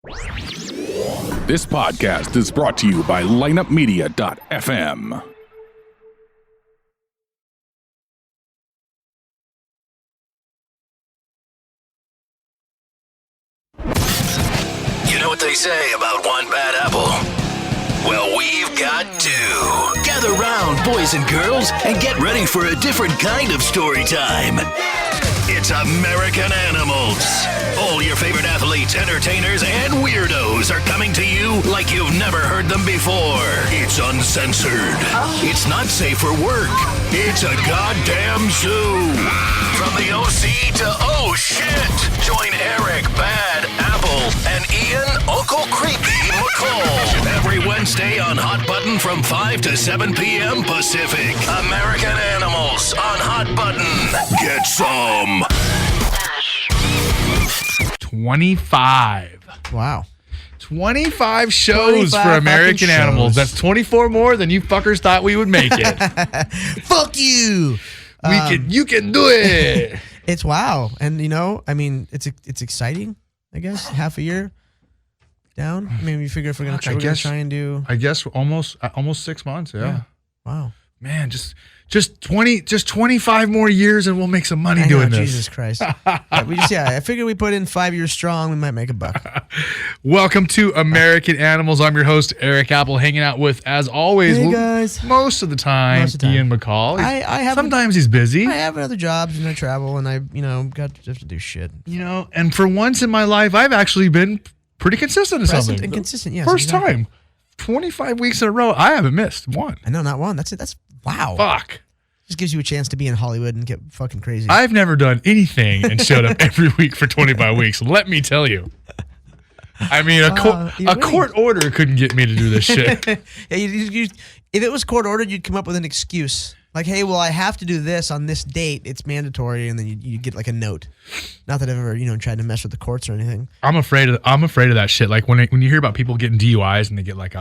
This podcast is brought to you by lineupmedia.fm. You know what they say about one bad apple? Well, we've got two. Gather round, boys and girls, and get ready for a different kind of story time. It's American Animals. All your favorite athletes, entertainers, and weirdos are coming to you like you've never heard them before. It's uncensored. It's not safe for work. It's a goddamn zoo. From the OC to oh shit. Join Erik, Bad, Apple, and Ian, Uncle Creepy McCall. Every Wednesday on Hot Button from 5 to 7 p.m. Pacific. American Animals on Hot Button. Get some. 25. Wow. 25 shows 25 for American fucking Animals. shows. That's 24 more than you fuckers thought we would make it. Fuck you. You can do it. It's wow. And you know, I mean, it's exciting, I guess. Half a year down. I mean, we figure if we're going to try and do. I guess almost 6 months. Yeah. Wow. Man, just 25 more years and we'll make some money doing this. Jesus Christ. I figure we put in 5 years strong, we might make a buck. Welcome to American Animals. I'm your host, Erik Apple, hanging out with, as always, Hey guys. most of the time, Ian McCall. Sometimes he's busy. I have other jobs and I travel and I, have to do shit. And for once in my life, I've actually been pretty consistent in Present something. and consistent, yes. First exactly. time. 25 weeks in a row. I haven't missed one. I know, not one. That's it. That's wow. Fuck. Just gives you a chance to be in Hollywood and get fucking crazy. I've never done anything and showed up every week for 25 weeks. Let me tell you. I mean, a court order couldn't get me to do this shit. Yeah, if it was court ordered, you'd come up with an excuse. Like, hey, well, I have to do this on this date. It's mandatory, and then you get like a note. Not that I've ever, tried to mess with the courts or anything. I'm afraid of that shit. Like when you hear about people getting DUIs and they get like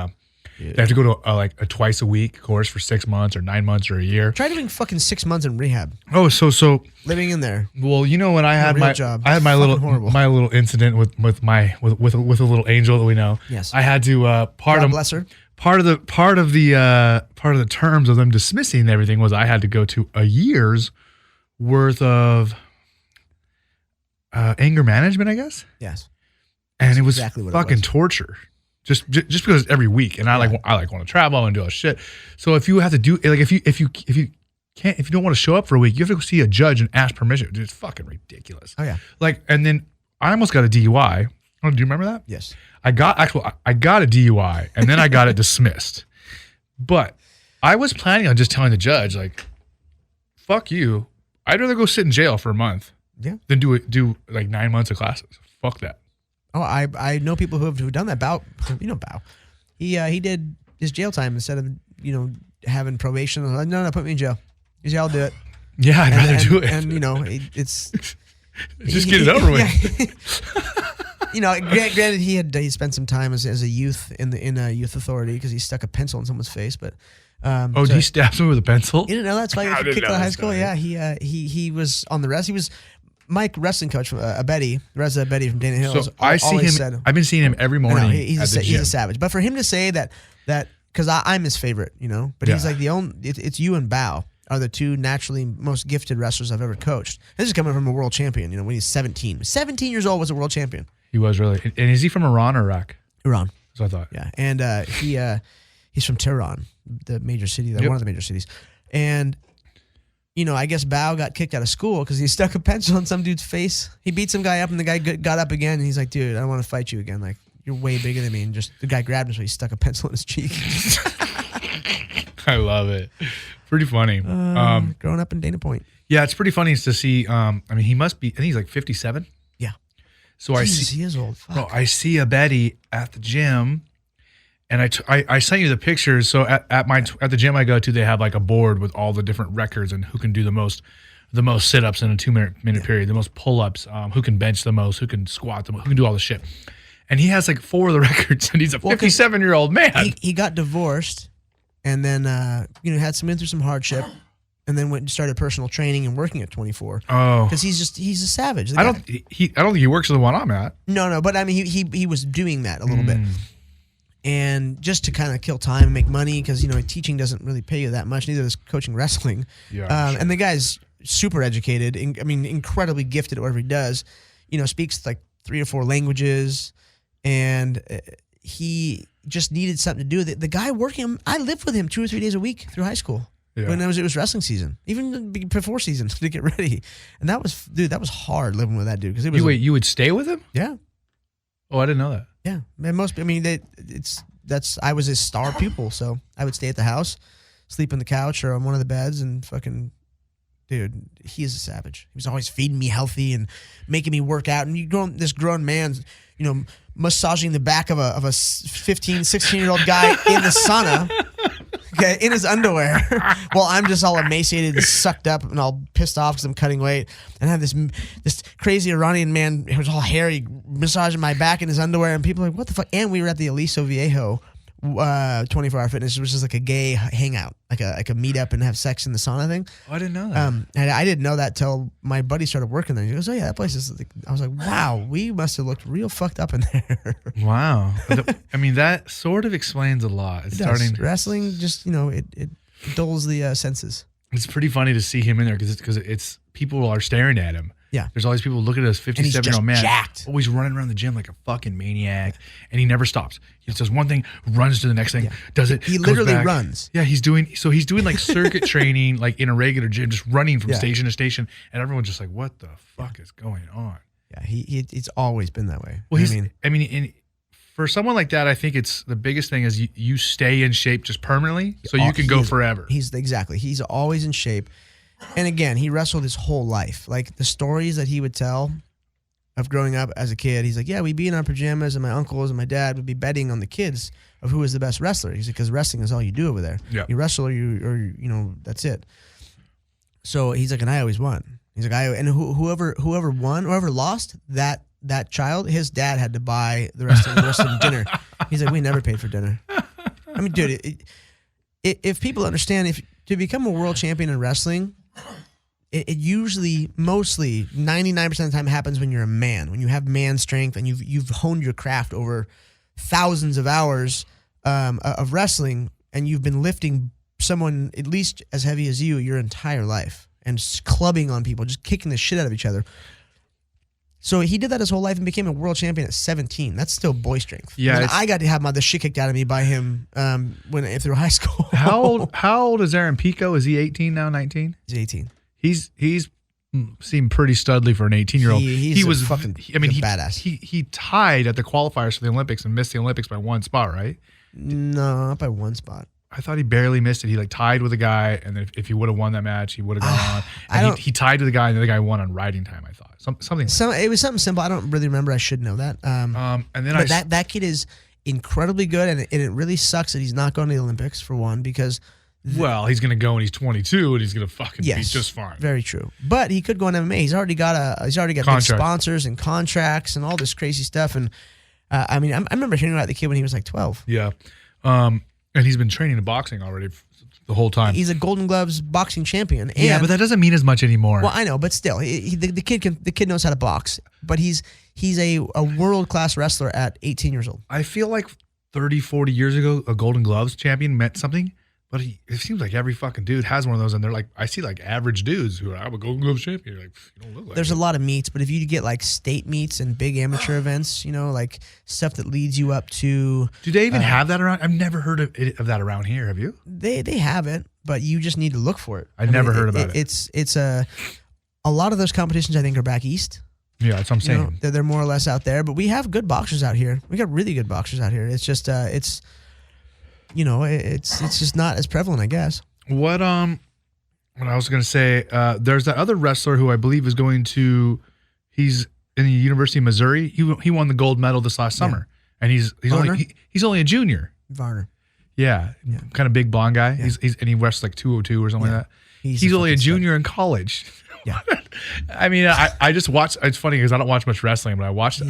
they have to go to a twice a week course for 6 months or 9 months or a year. Try doing fucking 6 months in rehab. Oh, so living in there. Well, when I had job. I had my little incident with a little angel that we know. Yes. I had to God bless her. Part of the terms of them dismissing everything was I had to go to a year's worth of anger management, I guess. Yes. And it was exactly what fucking torture. Just because it's every week, and I want to travel and do all this shit. So if you have to do like if you don't want to show up for a week, you have to go see a judge and ask permission. Dude, it's fucking ridiculous. Oh yeah. And then I almost got a DUI. Oh, do you remember that? Yes. I got a DUI and then I got it dismissed. But I was planning on just telling the judge, like, fuck you. I'd rather go sit in jail for a month than do like 9 months of classes. Fuck that. Oh, I know people who've done that. Bao. He did his jail time instead of, having probation. No, put me in jail. He said, I'll do it. Yeah, I'd rather do it. And, it's... Just get it over with. Granted, he spent some time as a youth in a youth authority because he stuck a pencil in someone's face. But did he stab someone with a pencil? You didn't know that's why he kicked out of high school. Yeah, he was on the rest. He was Mike, wrestling coach from Reza Abedi from Dana Hills. So I see him. I've been seeing him every morning. He's a savage. But for him to say that because I'm his favorite, but he's like the only. It's you and Bao are the two naturally most gifted wrestlers I've ever coached. This is coming from a world champion. When he's 17, 17 years old was a world champion. He was really. And is he from Iran or Iraq? Iran. That's what I thought. Yeah, and he's from Tehran, the major city, one of the major cities, and. I guess Bao got kicked out of school because he stuck a pencil in some dude's face. He beat some guy up, and the guy got up again, and he's like, dude, I don't want to fight you again. Like, you're way bigger than me. And just the guy grabbed him, so he stuck a pencil in his cheek. I love it. Pretty funny. Growing up in Dana Point. Yeah, it's pretty funny to see. He must be, I think he's like 57. Yeah. So he is old. Fuck. Bro, I see a Betty at the gym. And I sent you the pictures. So at the gym I go to, they have like a board with all the different records and who can do the most sit-ups in a 2 minute period, the most pull-ups, who can bench the most, who can squat the most, who can do all the shit. And he has like 4 of the records, and he's a 57-year-old man. He got divorced, and then went through some hardship, and then went and started personal training and working at 24. Oh, because he's a savage. I don't think he works with the one I'm at. No, but I mean he was doing that a little bit, and just to kind of kill time and make money because teaching doesn't really pay you that much. Neither does coaching wrestling. Yeah, sure. And the guy's super educated. Incredibly gifted at whatever he does. Speaks like 3 or 4 languages, and he just needed something to do. The guy working, I lived with him 2 or 3 days a week through high school. Yeah. When it was wrestling season, even before season to get ready, and that was hard living with that dude because it was. You would stay with him? Yeah. Oh, I didn't know that. Yeah, I was his star pupil, so I would stay at the house, sleep on the couch or on one of the beds, and fucking, dude, he is a savage. He was always feeding me healthy and making me work out, and this grown man, massaging the back of a 15, 16-year-old guy in the sauna. Okay, in his underwear, while I'm just all emaciated and sucked up and all pissed off because I'm cutting weight, and I have this crazy Iranian man who was all hairy massaging my back in his underwear, and people are like, "What the fuck?" And we were at the Aliso Viejo 24-hour fitness, which is like a gay hangout, like a meet up and have sex in the sauna thing. Oh, I didn't know that. And I didn't know that till my buddy started working there. He goes, "Oh yeah, that place is." I was like, "Wow, we must have looked real fucked up in there." Wow. That sort of explains a lot. It's starting wrestling, just it dulls the senses. It's pretty funny to see him in there because it's people are staring at him. Yeah. There's all these people looking at this 57-year-old man. Jacked. Always running around the gym like a fucking maniac. And he never stops. He does one thing, runs to the next thing, does it. He literally runs. Yeah, he's doing like circuit training like in a regular gym, just running from station to station. And everyone's just like, what the fuck is going on? Yeah, he's always been that way. Well, for someone like that, I think it's the biggest thing is you stay in shape just permanently so you can go forever. He's always in shape. And again, he wrestled his whole life. Like the stories that he would tell of growing up as a kid, he's like, yeah, we'd be in our pajamas and my uncles and my dad would be betting on the kids of who was the best wrestler. He's like, because wrestling is all you do over there. Yeah. You wrestle or that's it. So he's like, and I always won. He's like, whoever won, whoever lost, that child, his dad had to buy the rest of the dinner. He's like, we never paid for dinner. I mean, dude, if people understand, to become a world champion in wrestling, it usually, mostly, 99% of the time happens when you're a man, when you have man strength and you've honed your craft over thousands of hours of wrestling, and you've been lifting someone at least as heavy as you your entire life and clubbing on people, just kicking the shit out of each other. So he did that his whole life and became a world champion at 17. That's still boy strength. Yeah, I got to have the shit kicked out of me by him through high school. How old is Aaron Pico? Is he 18 now? 19? He's 18. He's seemed pretty studly for an 18-year-old. He was fucking badass. He tied at the qualifiers for the Olympics and missed the Olympics by one spot, right? No, not by one spot. I thought he barely missed it. He tied with a guy, and then if he would have won that match, he would have gone on. And he tied to the guy, and the other guy won on riding time. I thought something. It was something simple. I don't really remember. I should know that. And then that kid is incredibly good, and it really sucks that he's not going to the Olympics for one because. Well, he's going to go when he's 22, and he's going to fucking be just fine. Very true. But he could go on MMA. He's already got big sponsors and contracts and all this crazy stuff. And I remember hearing about the kid when he was like 12. Yeah. And he's been training in boxing already the whole time. He's a Golden Gloves boxing champion. Yeah, but that doesn't mean as much anymore. Well, I know, but still, the kid knows how to box. But he's a world class wrestler at 18 years old. I feel like 30, 40 years ago, a Golden Gloves champion meant something. But it seems like every fucking dude has one of those, and they're like, I see like average dudes who are, I'm a Golden Gloves champion. You're like, you don't look like There's a lot of meets, but if you get like state meets and big amateur events, like stuff that leads you up to. Do they even have that around? I've never heard of that around here. Have you? They have it, but you just need to look for it. I never heard about it. It's a lot of those competitions I think are back east. Yeah, that's what I'm saying. They're more or less out there, but we have good boxers out here. We got really good boxers out here. It's just it's just not as prevalent, I guess. What I was going to say, there's that other wrestler who I believe is he's in the University of Missouri. He won the gold medal this last summer, and he's only a junior. Varner. Yeah, kind of big blonde guy. Yeah. And he wrestles like 202 or something like that. He's only a junior in college. Yeah. I mean, I just watched. It's funny because I don't watch much wrestling, but I watched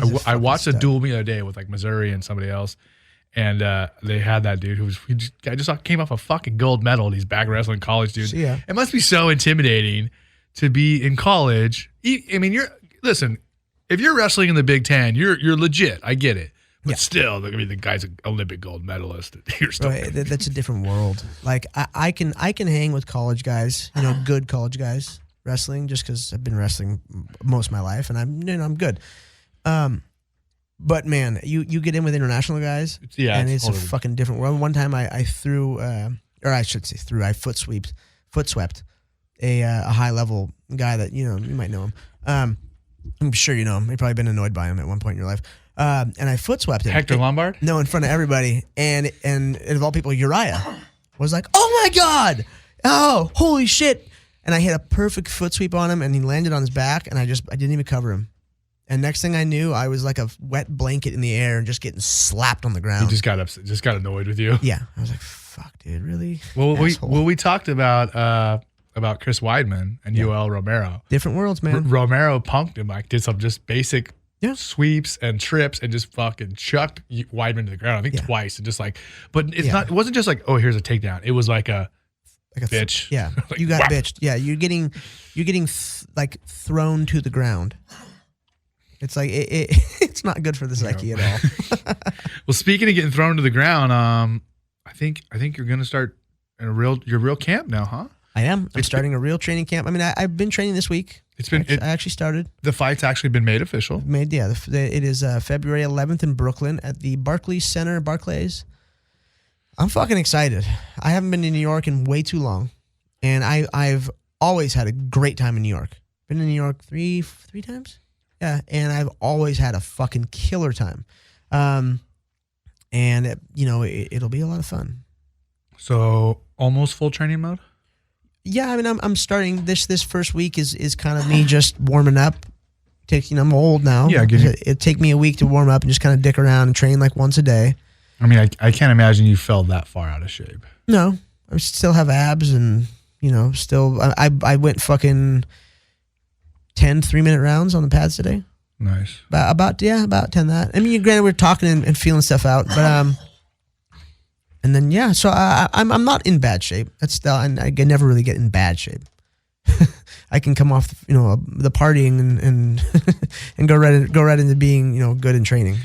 a duel meet the other day with like Missouri and somebody else. And they had that dude I just came off a fucking gold medal and he's back wrestling college dude. Yeah. It must be so intimidating to be in college. I mean, listen, if you're wrestling in the Big Ten, you're legit. I get it. But still, I mean, the guy's an Olympic gold medalist. You're still that's a different world. Like I can hang with college guys, good college guys wrestling, just because I've been wrestling most of my life and I'm good. But man, you get in with international guys, and it's totally a fucking different world. One time I threw, or I should say I foot swept a high level guy that you might know him. I'm sure you know him. You've probably been annoyed by him at one point in your life. And I foot swept him. Hector Lombard? No, in front of everybody, and of all people, Uriah was like, "Oh my god! Oh, holy shit!" And I hit a perfect foot sweep on him, and he landed on his back, and I didn't even cover him. And next thing I knew, I was like a wet blanket in the air and just getting slapped on the ground. He just got upset, just got annoyed with you. Yeah, I was like, "Fuck, dude, really?" Well, we talked about Chris Weidman and Yoel Romero. Different worlds, man. Romero punked him, like did some just basic sweeps and trips and just fucking chucked Weidman to the ground. I think twice and just like, but it's not. It wasn't just like, oh, here's a takedown. It was like a bitch. Like, you got bitched. Yeah, you're getting like thrown to the ground. It's like it's not good for the psyche at all. Well, speaking of getting thrown to the ground, I think you're gonna start your real camp now, huh? I am. I'm starting a real training camp. I mean, I've been training this week. I actually started. The fight's actually been made official. It is February 11th in Brooklyn at the Barclays Center, Barclays. I'm fucking excited. I haven't been to New York in way too long, and I've always had a great time in New York. Been in New York three times. Yeah, and I've always had a fucking killer time. And it'll be a lot of fun. So almost full training mode? Yeah, I mean, I'm starting this first week is kind of me just warming up. I'm old now. Yeah, it'd take me a week to warm up and just kind of dick around and train like once a day. I mean, I can't imagine you fell that far out of shape. No, I still have abs and still I went fucking 10 3-minute rounds on the pads today. Nice. About 10 that. I mean, granted, we're talking and feeling stuff out, but and then so I'm not in bad shape. That's still, and I can never really get in bad shape. I can come off the partying and and go right into being good in training.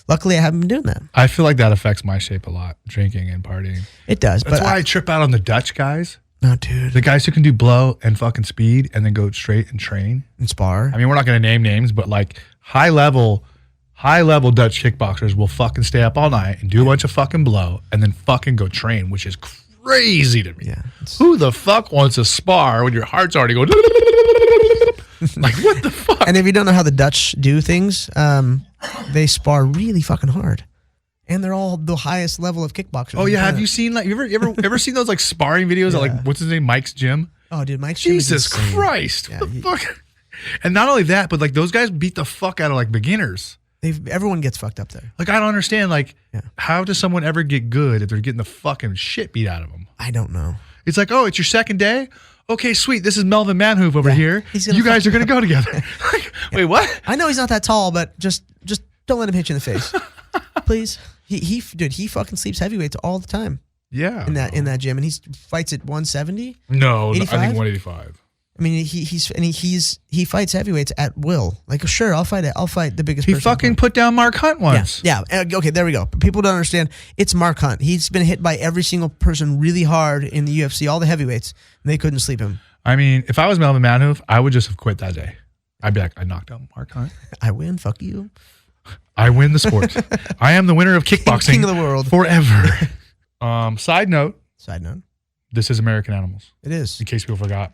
Luckily I haven't been doing that. I feel like that affects my shape a lot, drinking and partying. It does. That's why I trip out on the Dutch guys. No, dude. The guys who can do blow and fucking speed and then go straight and train and spar. I mean, we're not going to name names, but like high level Dutch kickboxers will fucking stay up all night and do a bunch of fucking blow and then fucking go train, which is crazy to me. Yeah. Who the fuck wants to spar when your heart's already going like what the fuck? And if you don't know how the Dutch do things, they spar really fucking hard. And they're all the highest level of kickboxers. Oh yeah, have you seen like you ever seen those like sparring videos at like what's his name, Mike's gym? Oh dude, Mike's gym. Jesus Christ! What the fuck? And not only that, but like those guys beat the fuck out of like beginners. Everyone gets fucked up there. Like I don't understand. Like how does someone ever get good if they're getting the fucking shit beat out of them? I don't know. It's like, oh, it's your second day. Okay, sweet. This is Melvin Manhoef over here. You guys are gonna go together. Like, wait, what? I know he's not that tall, but just don't let him hit you in the face, please. He fucking sleeps heavyweights all the time. Yeah, in that gym, and he fights at 170. No, 85? I think 185. I mean, he fights heavyweights at will. Like, sure, I'll fight the biggest. He fucking put down Mark Hunt once. Yeah. Okay, there we go. But people don't understand. It's Mark Hunt. He's been hit by every single person really hard in the UFC, all the heavyweights, and they couldn't sleep him. I mean, if I was Melvin Manhoef, I would just have quit that day. I'd be like, I knocked out Mark Hunt. I win. Fuck you. I win the sport. I am the winner of kickboxing. King of the world. Forever. Side note. This is American Animals. It is. In case people forgot.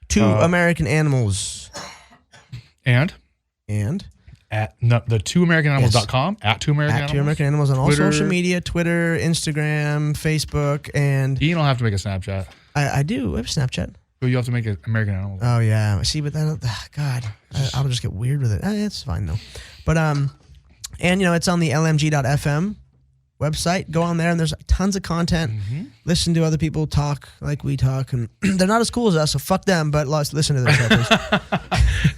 Two American Animals. And? At the twoamericananimals.com. At Two American Animals. Two American Animals on all social media. Twitter, Instagram, Facebook, and... You don't have to make a Snapchat. I do. I have a Snapchat. But you have to make an American Animals. Oh, yeah. See, but that... God. I'll just get weird with it. It's fine, though. But, and, it's on the lmg.fm website. Go on there, and there's tons of content. Mm-hmm. Listen to other people talk like we talk, and they're not as cool as us, so fuck them, but listen to their show, please.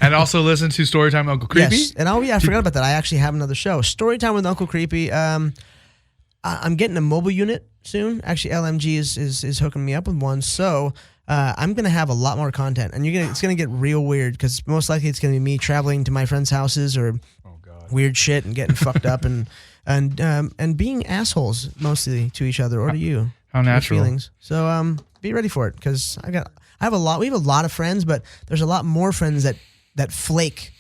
And also listen to Storytime with Uncle Creepy. Yes, and I forgot about that. I actually have another show, Storytime with Uncle Creepy. I'm getting a mobile unit soon. Actually, LMG is hooking me up with one. So I'm gonna have a lot more content, and it's gonna get real weird because most likely it's gonna be me traveling to my friends' houses or weird shit and getting fucked up and being assholes mostly to each other or to you. How natural. Feelings. So be ready for it because we have a lot of friends, but there's a lot more friends that flake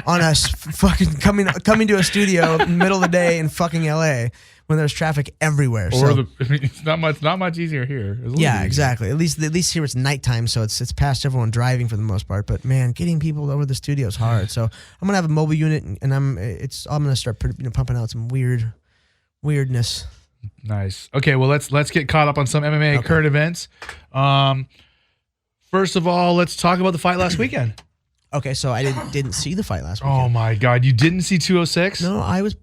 on us fucking coming to a studio in the middle of the day in fucking LA when there's traffic everywhere. It's not much easier here. Yeah, exactly. At least here it's nighttime, so it's past everyone driving for the most part. But man, getting people over the studio is hard. So I'm gonna have a mobile unit, and I'm gonna start pumping out some weirdness. Nice. Okay, well let's get caught up on some MMA current events. First of all, let's talk about the fight last weekend. Okay, so I didn't see the fight last weekend. Oh my God, you didn't see 206? No, I was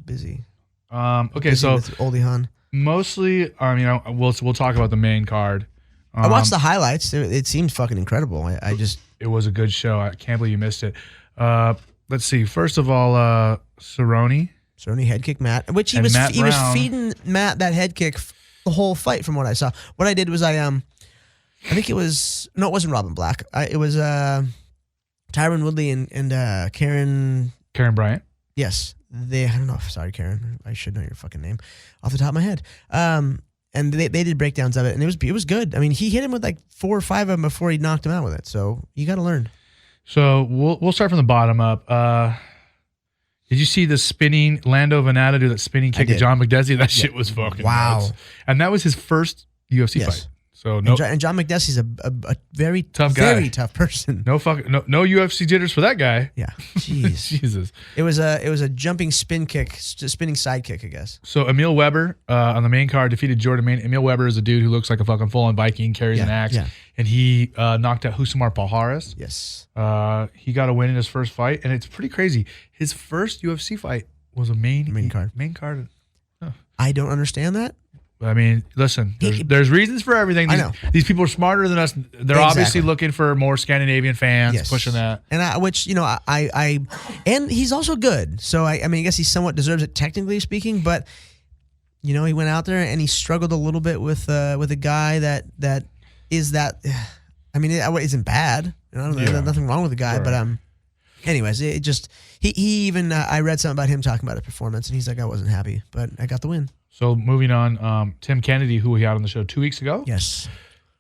busy. Okay, so with Oldie Han. mostly, we'll talk about the main card. I watched the highlights. It seemed fucking incredible. It was a good show. I can't believe you missed it. Let's see. First of all, Cerrone head kick Matt, which he was feeding Matt that head kick the whole fight from what I saw. What I did was I think it wasn't Robin Black. It was Tyron Woodley and Karen Bryant. Yes. I don't know. Sorry, Karen. I should know your fucking name off the top of my head. And they did breakdowns of it, and it was good. I mean, he hit him with like 4 or 5 of them before he knocked him out with it. So you got to learn. So we'll start from the bottom up. Did you see the spinning Lando Venata do that spinning kick at John McDessie? That shit was fucking nuts. And that was his first UFC fight. So no, and John McDessie's a very tough guy, very tough person. No UFC jitters for that guy. Yeah, jeez, Jesus. It was a jumping spinning side kick, I guess. So Emil Weber on the main card defeated Jordan Main. Emil Weber is a dude who looks like a fucking full-on Viking, carries an axe, and he knocked out Husamar Palhares. Yes, he got a win in his first fight, and it's pretty crazy. His first UFC fight was a main card. Main card. Huh. I don't understand that. I mean, listen, there's reasons for everything. These people are smarter than us. They're obviously looking for more Scandinavian fans, pushing that. And and he's also good. So I mean, I guess he somewhat deserves it technically speaking, but he went out there and he struggled a little bit with a guy that is that. I mean, it isn't bad. There's nothing wrong with the guy, but anyways, it just he even I read something about him talking about his performance, and he's like, I wasn't happy, but I got the win. So moving on, Tim Kennedy, who we had on the show 2 weeks ago,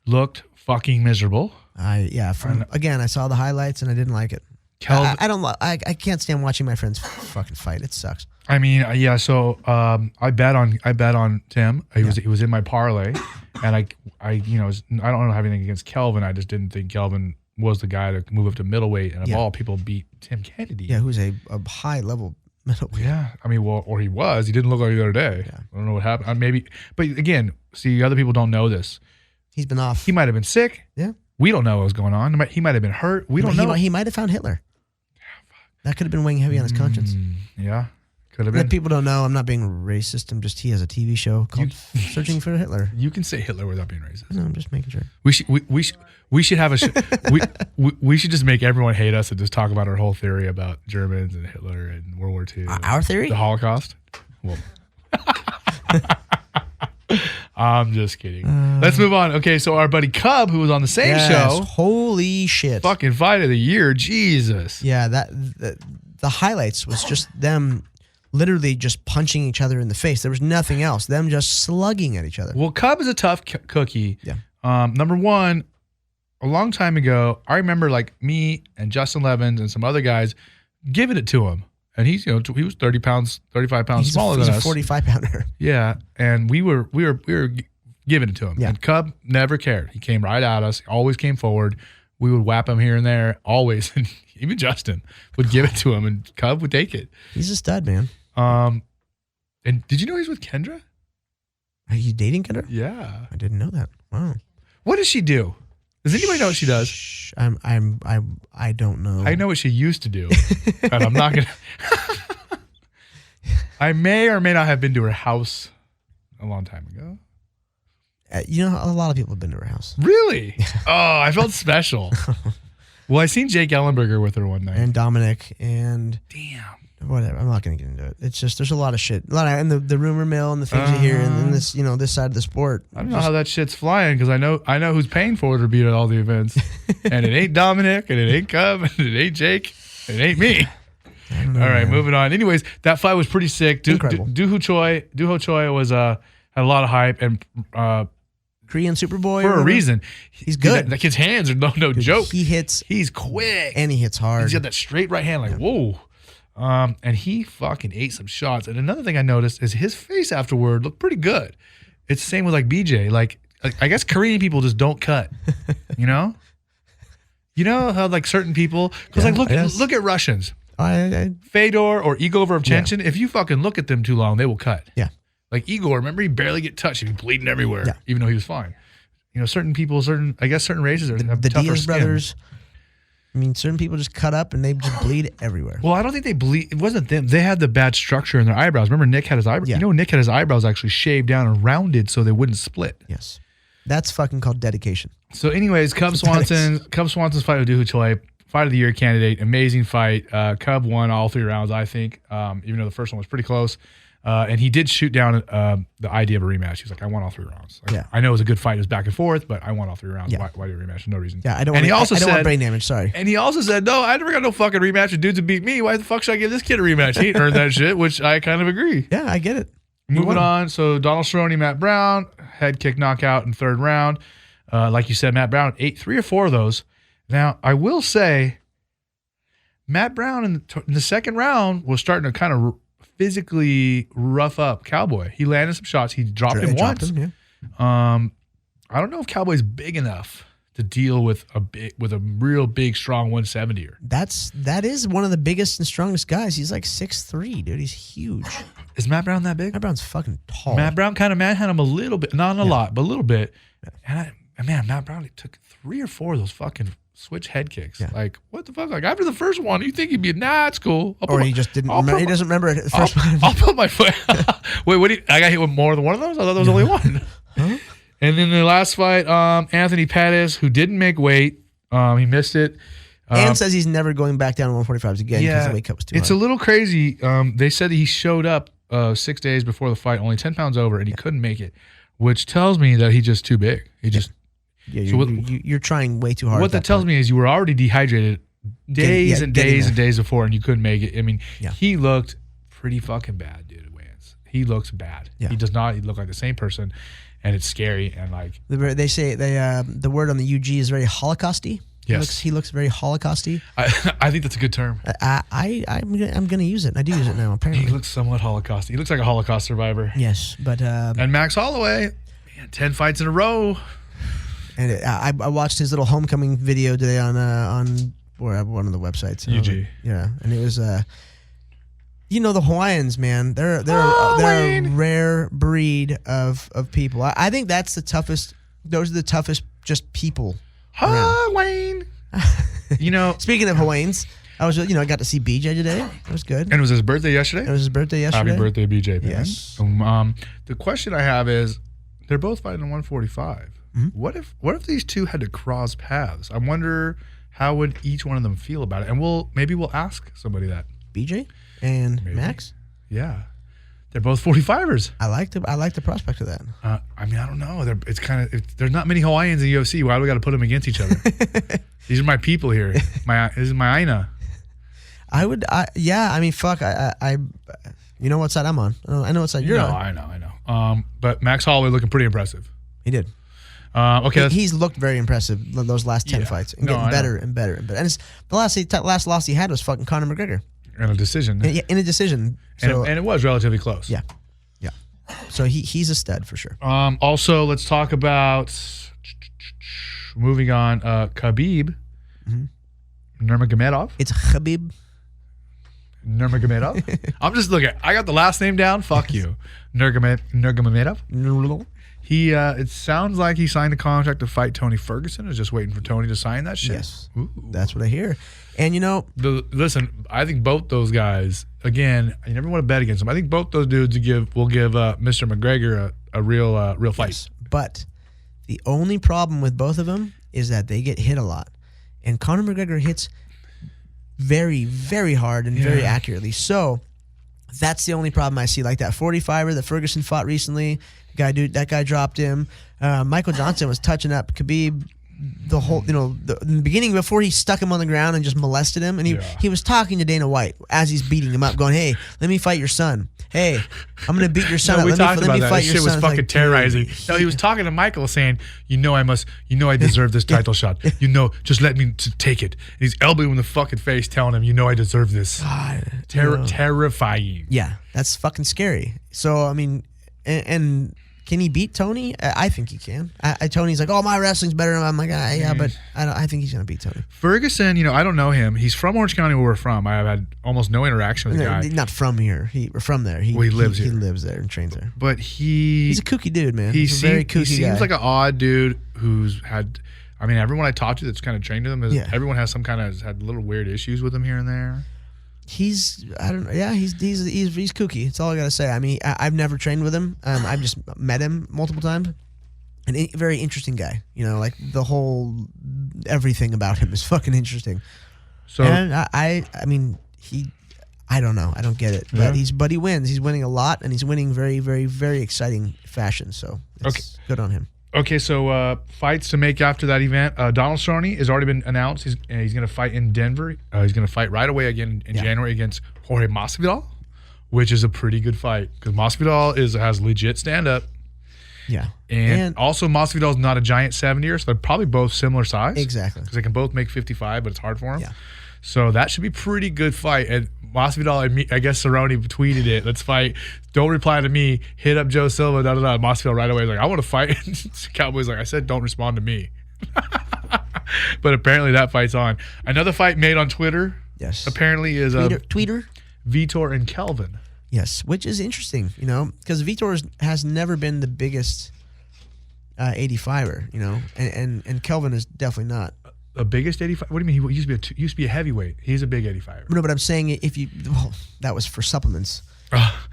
looked fucking miserable. Again, I saw the highlights and I didn't like it. I can't stand watching my friends fucking fight. It sucks. I mean, yeah. So I bet on Tim. He was in my parlay, and I don't have anything against Kelvin. I just didn't think Kelvin was the guy to move up to middleweight, and of all people, beat Tim Kennedy. Yeah, who's a high level. Yeah, I mean, or he was. He didn't look like the other day. Yeah. I don't know what happened. Maybe, but again, see, other people don't know this. He's been off. He might have been sick. Yeah, we don't know what was going on. He might have been hurt. We don't know. He might have found Hitler. That could have been weighing heavy on his conscience. Yeah, could have been. People don't know. I'm not being racist. He has a TV show called Searching for Hitler. You can say Hitler without being racist. No, I'm just making sure. We should have a we should just make everyone hate us and just talk about our whole theory about Germans and Hitler and World War II. Our theory? The Holocaust? Well, I'm just kidding. Let's move on. Okay, so our buddy Cub, who was on the same show. Holy shit. Fucking fight of the year. Jesus. Yeah, the highlights was just them literally just punching each other in the face. There was nothing else. Them just slugging at each other. Well, Cub is a tough cookie. Yeah. Number one, a long time ago, I remember like me and Justin Levens and some other guys giving it to him. And he's, he was 35 pounds smaller than us. He's a 45 pounder. Yeah. And we were giving it to him. Yeah. And Cub never cared. He came right at us, always came forward. We would whap him here and there, always. And even Justin would give it to him, and Cub would take it. He's a stud, man. And did you know he's with Kendra? Are you dating Kendra? Yeah. I didn't know that. Wow. What does she do? Does anybody know what she does? I don't know. I know what she used to do, and I'm not gonna. I may or may not have been to her house a long time ago. A lot of people have been to her house. Really? Oh, I felt special. Well, I seen Jake Ellenberger with her one night, and Dominic, and damn, whatever. I'm not going to get into it. It's just there's a lot of shit, and the rumor mill and the things you hear, and this this side of the sport. I don't know how that shit's flying because I know who's paying for it to be at all the events, and it ain't Dominic, and it ain't Cub, and it ain't Jake, and it ain't me. All right, moving on. Anyways, that fight was pretty sick. Incredible. Doo Ho Choi was had a lot of hype and Korean Superboy for a reason. He's good. That kid's hands are no joke. He hits. He's quick And he hits hard. He's got that straight right hand, like whoa. And he fucking ate some shots. And another thing I noticed is his face afterward looked pretty good. It's the same with like BJ. Like I guess Korean people just don't cut. You know how like certain people because look at Russians. Fedor or Igor Verchenchen, if you fucking look at them too long, they will cut. Yeah. Like Igor, remember he barely get touched. He'd be bleeding everywhere, even though he was fine. Certain people, certain races have the tougher Diaz skin. brothers. I mean, certain people just cut up and they just bleed everywhere. Well, I don't think they bleed. It wasn't them. They had the bad structure in their eyebrows. Remember Nick had his eyebrows? Yeah. Nick had his eyebrows actually shaved down and rounded so they wouldn't split. Yes. That's fucking called dedication. So anyways, Cub Swanson's fight with Doo Ho Choi, fight of the year candidate, amazing fight. Cub won all 3 rounds, I think, even though the first one was pretty close. And he did shoot down the idea of a rematch. He was like, I won all 3 rounds. Like, I know it was a good fight. It was back and forth, but I won all 3 rounds. Why do a rematch? No reason. Yeah, I don't want brain damage. Sorry. And he also said, no, I never got no fucking rematch with dudes who beat me. Why the fuck should I give this kid a rematch? He ain't earned that shit, which I kind of agree. Yeah, I get it. Moving on. So Donald Cerrone, Matt Brown, head kick knockout in 3rd round. Like you said, Matt Brown ate 3 or 4 of those. Now, I will say, Matt Brown in the 2nd round was starting to kind of physically rough up Cowboy. He landed some shots. He dropped him once. I don't know if Cowboy's big enough to deal with a real big, strong 170er. That is one of the biggest and strongest guys. He's like 6'3", dude. He's huge. Is Matt Brown that big? Matt Brown's fucking tall. Matt Brown kind of manhandled him a little bit, not a lot, but a little bit. And Matt Brown took 3 or 4 of those fucking switch head kicks. Yeah. Like, what the fuck? Like, after the first one, you think he'd be, nah, it's cool. He just didn't remember. He doesn't remember it the first one. I'll put my foot. Wait, I got hit with more than one of those? I thought there was only one. Huh? And then the last fight, Anthony Pettis, who didn't make weight. He missed it. And says he's never going back down to 145s again because the weight cut was too hard. It's a little crazy. They said that he showed up 6 days before the fight, only 10 pounds over, and he couldn't make it, which tells me that he's just too big. You're trying way too hard. What that tells me is you were already dehydrated days and days before, and you couldn't make it. I mean, he looked pretty fucking bad, dude. At weigh-ins, he looks bad. Yeah. He does not. He look like the same person, and it's scary. And like they say, the word on the UG is very Holocausty. Yes, he looks very Holocausty. I think that's a good term. I'm gonna use it. I do use it now. Apparently, he looks somewhat Holocausty. He looks like a Holocaust survivor. Yes, but and Max Holloway, 10 fights in a row. And I watched his little homecoming video today on one of the websites. UG. And it was the Hawaiians, man. They're a rare breed of people. I think that's the toughest. Those are the toughest just people. Hawaiian. Speaking of Hawaiians, I got to see BJ today. It was good. And it was his birthday yesterday? It was his birthday yesterday. Happy birthday, BJ Penn. Yes. The question I have is, they're both fighting in 145. Mm-hmm. What if these two had to cross paths? I wonder how would each one of them feel about it. And maybe we'll ask somebody that. BJ and Max? Yeah. They're both 45ers. I like the prospect of that. I don't know. There's not many Hawaiians in the UFC. Why do we got to put them against each other? These are my people here. This is my Aina. Fuck. I you know what side I'm on. I know what side you're on. I know. But Max Holloway looking pretty impressive. He did. Okay. He's looked very impressive those last 10 fights and getting better and better and better. And the last loss he had was fucking Conor McGregor. In a decision. In a decision. So, and it was relatively close. Yeah. Yeah. So he's a stud for sure. Also, let's talk about, moving on, Khabib Nurmagomedov. It's Khabib Nurmagomedov. I'm just looking. I got the last name down. Fuck you. Nurmagomedov. He, it sounds like he signed a contract to fight Tony Ferguson. Is just waiting for Tony to sign that shit. Yes, that's what I hear. And listen, I think both those guys. Again, you never want to bet against them. I think both those dudes will give Mr. McGregor a real fight. Yes, but the only problem with both of them is that they get hit a lot, and Conor McGregor hits very, very hard and very accurately. So that's the only problem I see. Like that 45er that Ferguson fought recently, that guy dropped him. Michael Johnson was touching up Khabib the whole, in the beginning before he stuck him on the ground and just molested him. And he was talking to Dana White as he's beating him up, going, "Hey, let me fight your son. Hey, I'm going to beat your son. No, we talked about that. That shit was fucking like, terrorizing. No, he was talking to Michael saying, I deserve this title shot. Just let me take it. And he's elbowing him in the fucking face, telling him, I deserve this. God, terrifying. Yeah, that's fucking scary. So, I mean, and can he beat Tony? I think he can. Tony's like, my wrestling's better. I'm like, yeah, but I think he's going to beat Tony. Ferguson, I don't know him. He's from Orange County, where we're from. I have had almost no interaction with the guy. Not from here. We're from there. He lives here. He lives there and trains there. But he's a kooky dude, man. He's a very kooky guy. He seems like an odd dude who's had. I mean, everyone I talked to that's kind of trained with him, everyone has had little weird issues with him here and there. He's kooky. That's all I gotta say. I mean, I've never trained with him. I've just met him multiple times, and a very interesting guy. Like the whole everything about him is fucking interesting. So, and I don't know. I don't get it, but he wins. He's winning a lot, and he's winning very, very, very exciting fashion. So, it's good on him. Okay, so fights to make after that event. Donald Cerrone has already been announced. He's going to fight in Denver. He's going to fight right away again in January against Jorge Masvidal, which is a pretty good fight because Masvidal has legit stand-up. Yeah. And also Masvidal's not a giant 70-er, so they're probably both similar size. Exactly. Because they can both make 55, but it's hard for them. Yeah. So that should be a pretty good fight. And Masvidal, I guess Cerrone tweeted it. Let's fight. Don't reply to me. Hit up Joe Silva. Masvidal right away is like, I want to fight. Cowboy's like, I said, don't respond to me. But apparently that fight's on. Another fight made on Twitter. Yes. Apparently is Tweeter. Vitor and Kelvin. Yes, which is interesting, because Vitor has never been the biggest 85er, and Kelvin is definitely not. A biggest 85? What do you mean? He used to be a heavyweight. He's a big 85er. No, but I'm saying that was for supplements.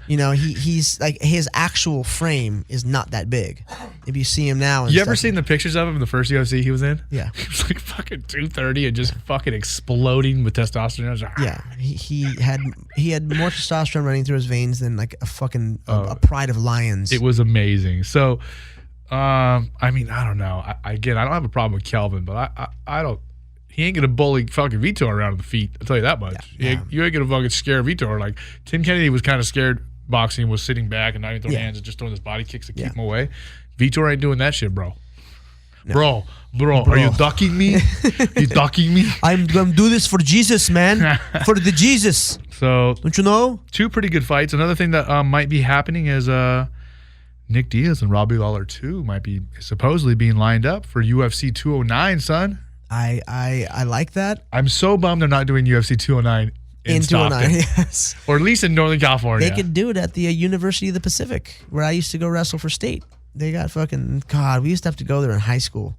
He's like his actual frame is not that big. If you see him now, you ever seen the pictures of him in the first UFC he was in? Yeah, he was like fucking 230 and just fucking exploding with testosterone. Yeah, he had more testosterone running through his veins than like a fucking a pride of lions. It was amazing. So. I mean, I don't know. I don't have a problem with Kelvin, but I don't. He ain't gonna bully fucking Vitor around the feet. I'll tell you that much. Yeah. You ain't gonna fucking scare Vitor. Like Tim Kennedy was kind of scared boxing, was sitting back and not even throwing hands and just throwing his body kicks to keep him away. Vitor ain't doing that shit, bro. No. Bro, are you ducking me? You ducking me? I'm gonna do this for Jesus, man. For the Jesus. So don't you know? Two pretty good fights. Another thing that might be happening is Nick Diaz and Robbie Lawler 2 might be supposedly being lined up for UFC 209, son. I like that. I'm so bummed they're not doing UFC 209 in Stockton. 209, yes. Or at least in Northern California. They could do it at the University of the Pacific, where I used to go wrestle for state. They got fucking, God, we used to have to go there in high school.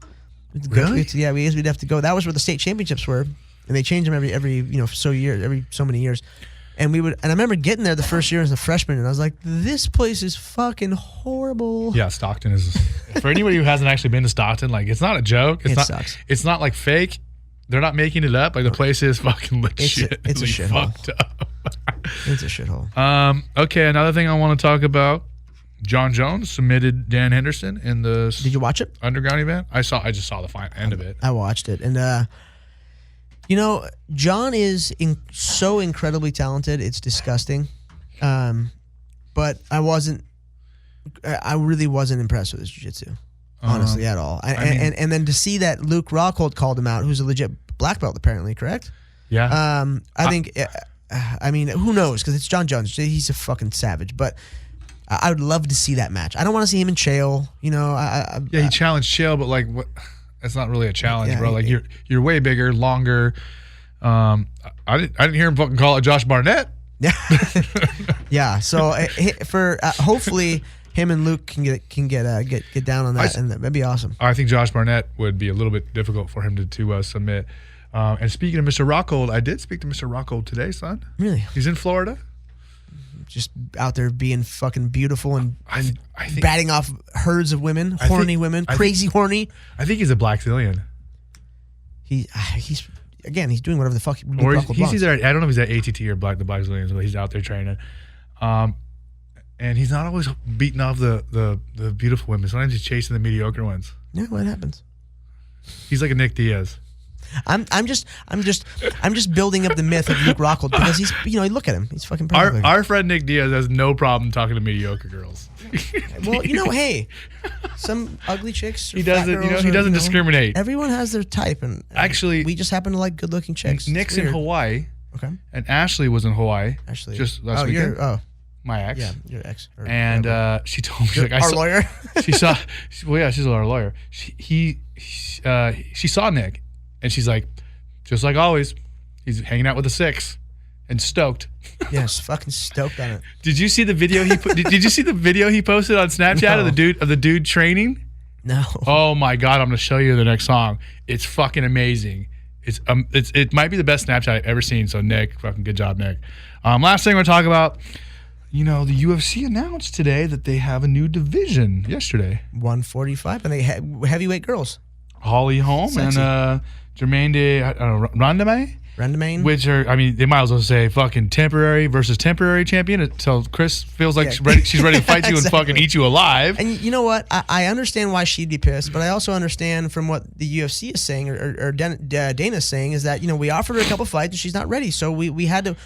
Really? We'd have to go. That was where the state championships were, and they changed them every so many years. And I remember getting there the first year as a freshman, and I was like, this place is fucking horrible. Yeah, Stockton is. For anybody who hasn't actually been to Stockton, like, it's not a joke. It sucks. It's not like fake. They're not making it up. Like, the place is fucking legit. It's a shithole. Fucked up. It's a shithole. Okay, another thing I want to talk about. John Jones submitted Dan Henderson in the. Did you watch it? Underground event. I just saw the end of it. I watched it, and John is so incredibly talented. It's disgusting. But I really wasn't impressed with his jiu-jitsu, honestly, at all. And then to see that Luke Rockhold called him out, who's a legit black belt, apparently, correct? Yeah. I think, who knows? Because it's John Jones. He's a fucking savage. But I would love to see that match. I don't want to see him in Chael. He challenged Chael, but like what? That's not really a challenge, bro. Like you're way bigger, longer. I didn't hear him fucking call it Josh Barnett. Yeah. So for hopefully him and Luke can get down on that, and that'd be awesome. I think Josh Barnett would be a little bit difficult for him to submit. And speaking of Mr. Rockhold, I did speak to Mr. Rockhold today, son. Really? He's in Florida. Just out there being fucking beautiful and I think batting off herds of women, horny women, crazy horny. I think he's a Blackzilian. He's again, he's doing whatever the fuck he Or wants. he's either I don't know if he's at ATT or the Black Williams, but he's out there training. And he's not always beating off the beautiful women. Sometimes he's chasing the mediocre ones. Yeah, what happens? He's like a Nick Diaz. I'm just building up the myth of Luke Rockhold because he's, look at him, he's fucking perfect. Our friend Nick Diaz has no problem talking to mediocre girls. Well, hey, some ugly chicks. Or He doesn't. fat girls He doesn't or, discriminate. Everyone has their type, and Actually, we just happen to like good-looking chicks. Nick's in Hawaii. Okay. And Ashley was in Hawaii. Ashley, just last weekend. My ex. Yeah, your ex. And she told me, she's like, our lawyer. She saw. Well, yeah, she's our lawyer. She saw Nick, and she's like, just like always, he's hanging out with a 6, and stoked. Yes, fucking stoked on it. Did you see the video he put? Did you see the video he posted on Snapchat of the dude training? No. Oh my God, I'm gonna show you the next song. It's fucking amazing. It might be the best Snapchat I've ever seen. So Nick, fucking good job, Nick. Last thing we're gonna talk about. The UFC announced today that they have a new division yesterday. 145, and they heavyweight girls. Holly Holm and Jermaine Randamie, which are, they might as well say fucking temporary versus temporary champion. So Chris feels like she's ready to fight you and fucking eat you alive. And you know what? I understand why she'd be pissed, but I also understand from what the UFC is saying or Dana's saying is that we offered her a couple fights and she's not ready. So we had to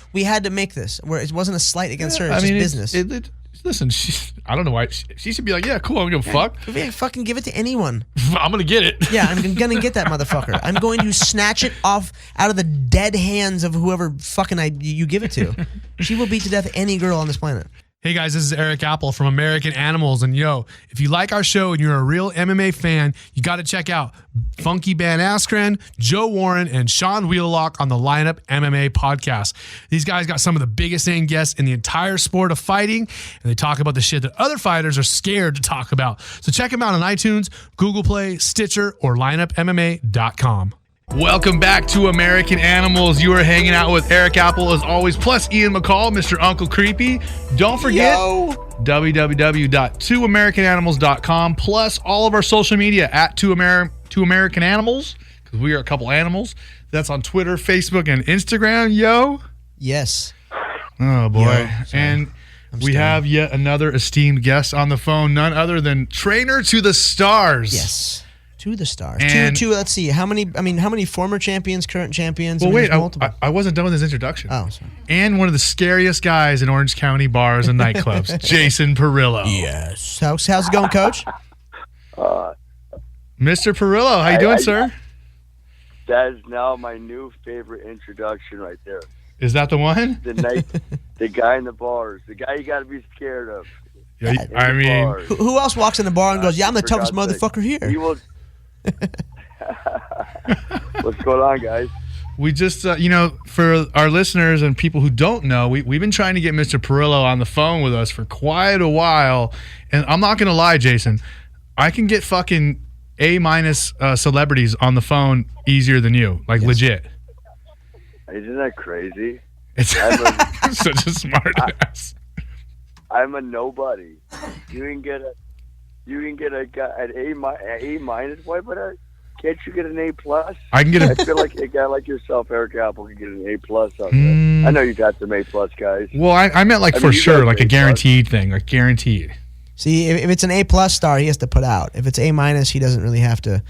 make this where it wasn't a slight against her. It's just business. Listen, I don't know why. She should be like, yeah, cool, I'm going to fuck. Yeah, fucking give it to anyone. I'm going to get it. Yeah, I'm going to get that motherfucker. I'm going to snatch it off out of the dead hands of whoever fucking you give it to. She will beat to death any girl on this planet. Hey guys, this is Erik Apple from American Animals, and if you like our show and you're a real MMA fan, you got to check out Funky Van Askren, Joe Warren, and Sean Wheelock on the Lineup MMA podcast. These guys got some of the biggest name guests in the entire sport of fighting, and they talk about the shit that other fighters are scared to talk about. So check them out on iTunes, Google Play, Stitcher, or lineupmma.com. Welcome back to American Animals. You are hanging out with Erik Apple as always, plus Ian McCall, Mr. Uncle Creepy. Don't forget www.2americananimals.com, plus all of our social media at 2American Animals, because we are a couple animals. That's on Twitter, Facebook, and Instagram. Yes. Oh boy. And we have yet another esteemed guest on the phone, none other than Trainer to the Stars. Yes. To the stars. And let's see. How many former champions, current champions? Well, wait, I wasn't done with his introduction. Oh, sorry. And one of the scariest guys in Orange County bars and nightclubs, Jason Parillo. Yes. How's it going, Coach? Mr. Parillo, how you doing, sir? That is now my new favorite introduction right there. Is that the one? The guy in the bars, the guy you got to be scared of. Yeah, I mean, who else walks in the bar and goes, "Yeah, I'm the toughest motherfucker here"? He will. What's going on, guys? We just, for our listeners and people who don't know, we've been trying to get Mr. Parillo on the phone with us for quite a while. And I'm not going to lie, Jason, I can get fucking A- celebrities on the phone easier than you, legit. Isn't that crazy? It's such a smart ass. I'm a nobody. You can get a guy at A-. Why would I? Can't you get an A+? I can get I feel like a guy like yourself, Erik Apple, can get an A+ on that. I know you got some A+ guys. Well, I meant for sure, like a guaranteed thing, like guaranteed. See, if it's an A+ star, he has to put out. If it's A-, he doesn't really have to.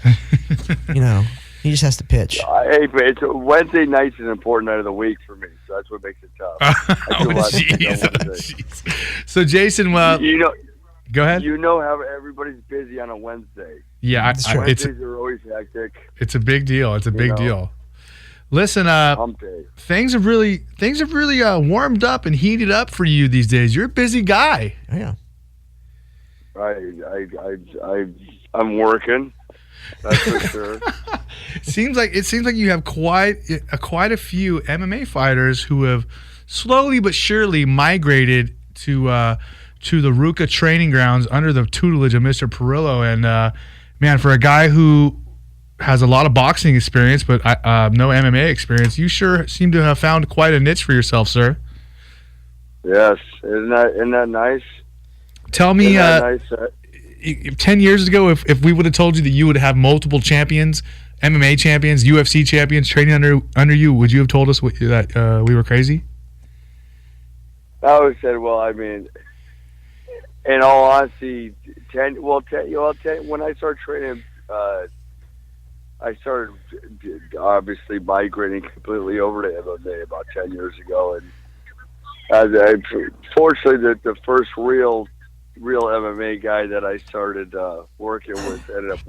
He just has to pitch. Hey, but it's Wednesday night's an important night of the week for me, so that's what makes it tough. Jeez. So, Jason, go ahead. You know how everybody's busy on a Wednesday. Yeah, Wednesdays are always hectic. It's a big deal. It's a big deal. Listen, things have really warmed up and heated up for you these days. You're a busy guy. Yeah. I'm working. That's for sure. It seems like you have quite a few MMA fighters who have slowly but surely migrated to the Ruka training grounds under the tutelage of Mr. Parillo. And man, for a guy who has a lot of boxing experience but no MMA experience, you sure seem to have found quite a niche for yourself, sir. Yes, isn't that nice? Tell me, 10 years ago, if we would have told you that you would have multiple champions, MMA champions, UFC champions training under you, would you have told us that we were crazy? I would have said, well, I mean, in all honesty, when I started training, I started obviously migrating completely over to MMA about 10 years ago, and fortunately, the first real MMA guy that I started working with ended up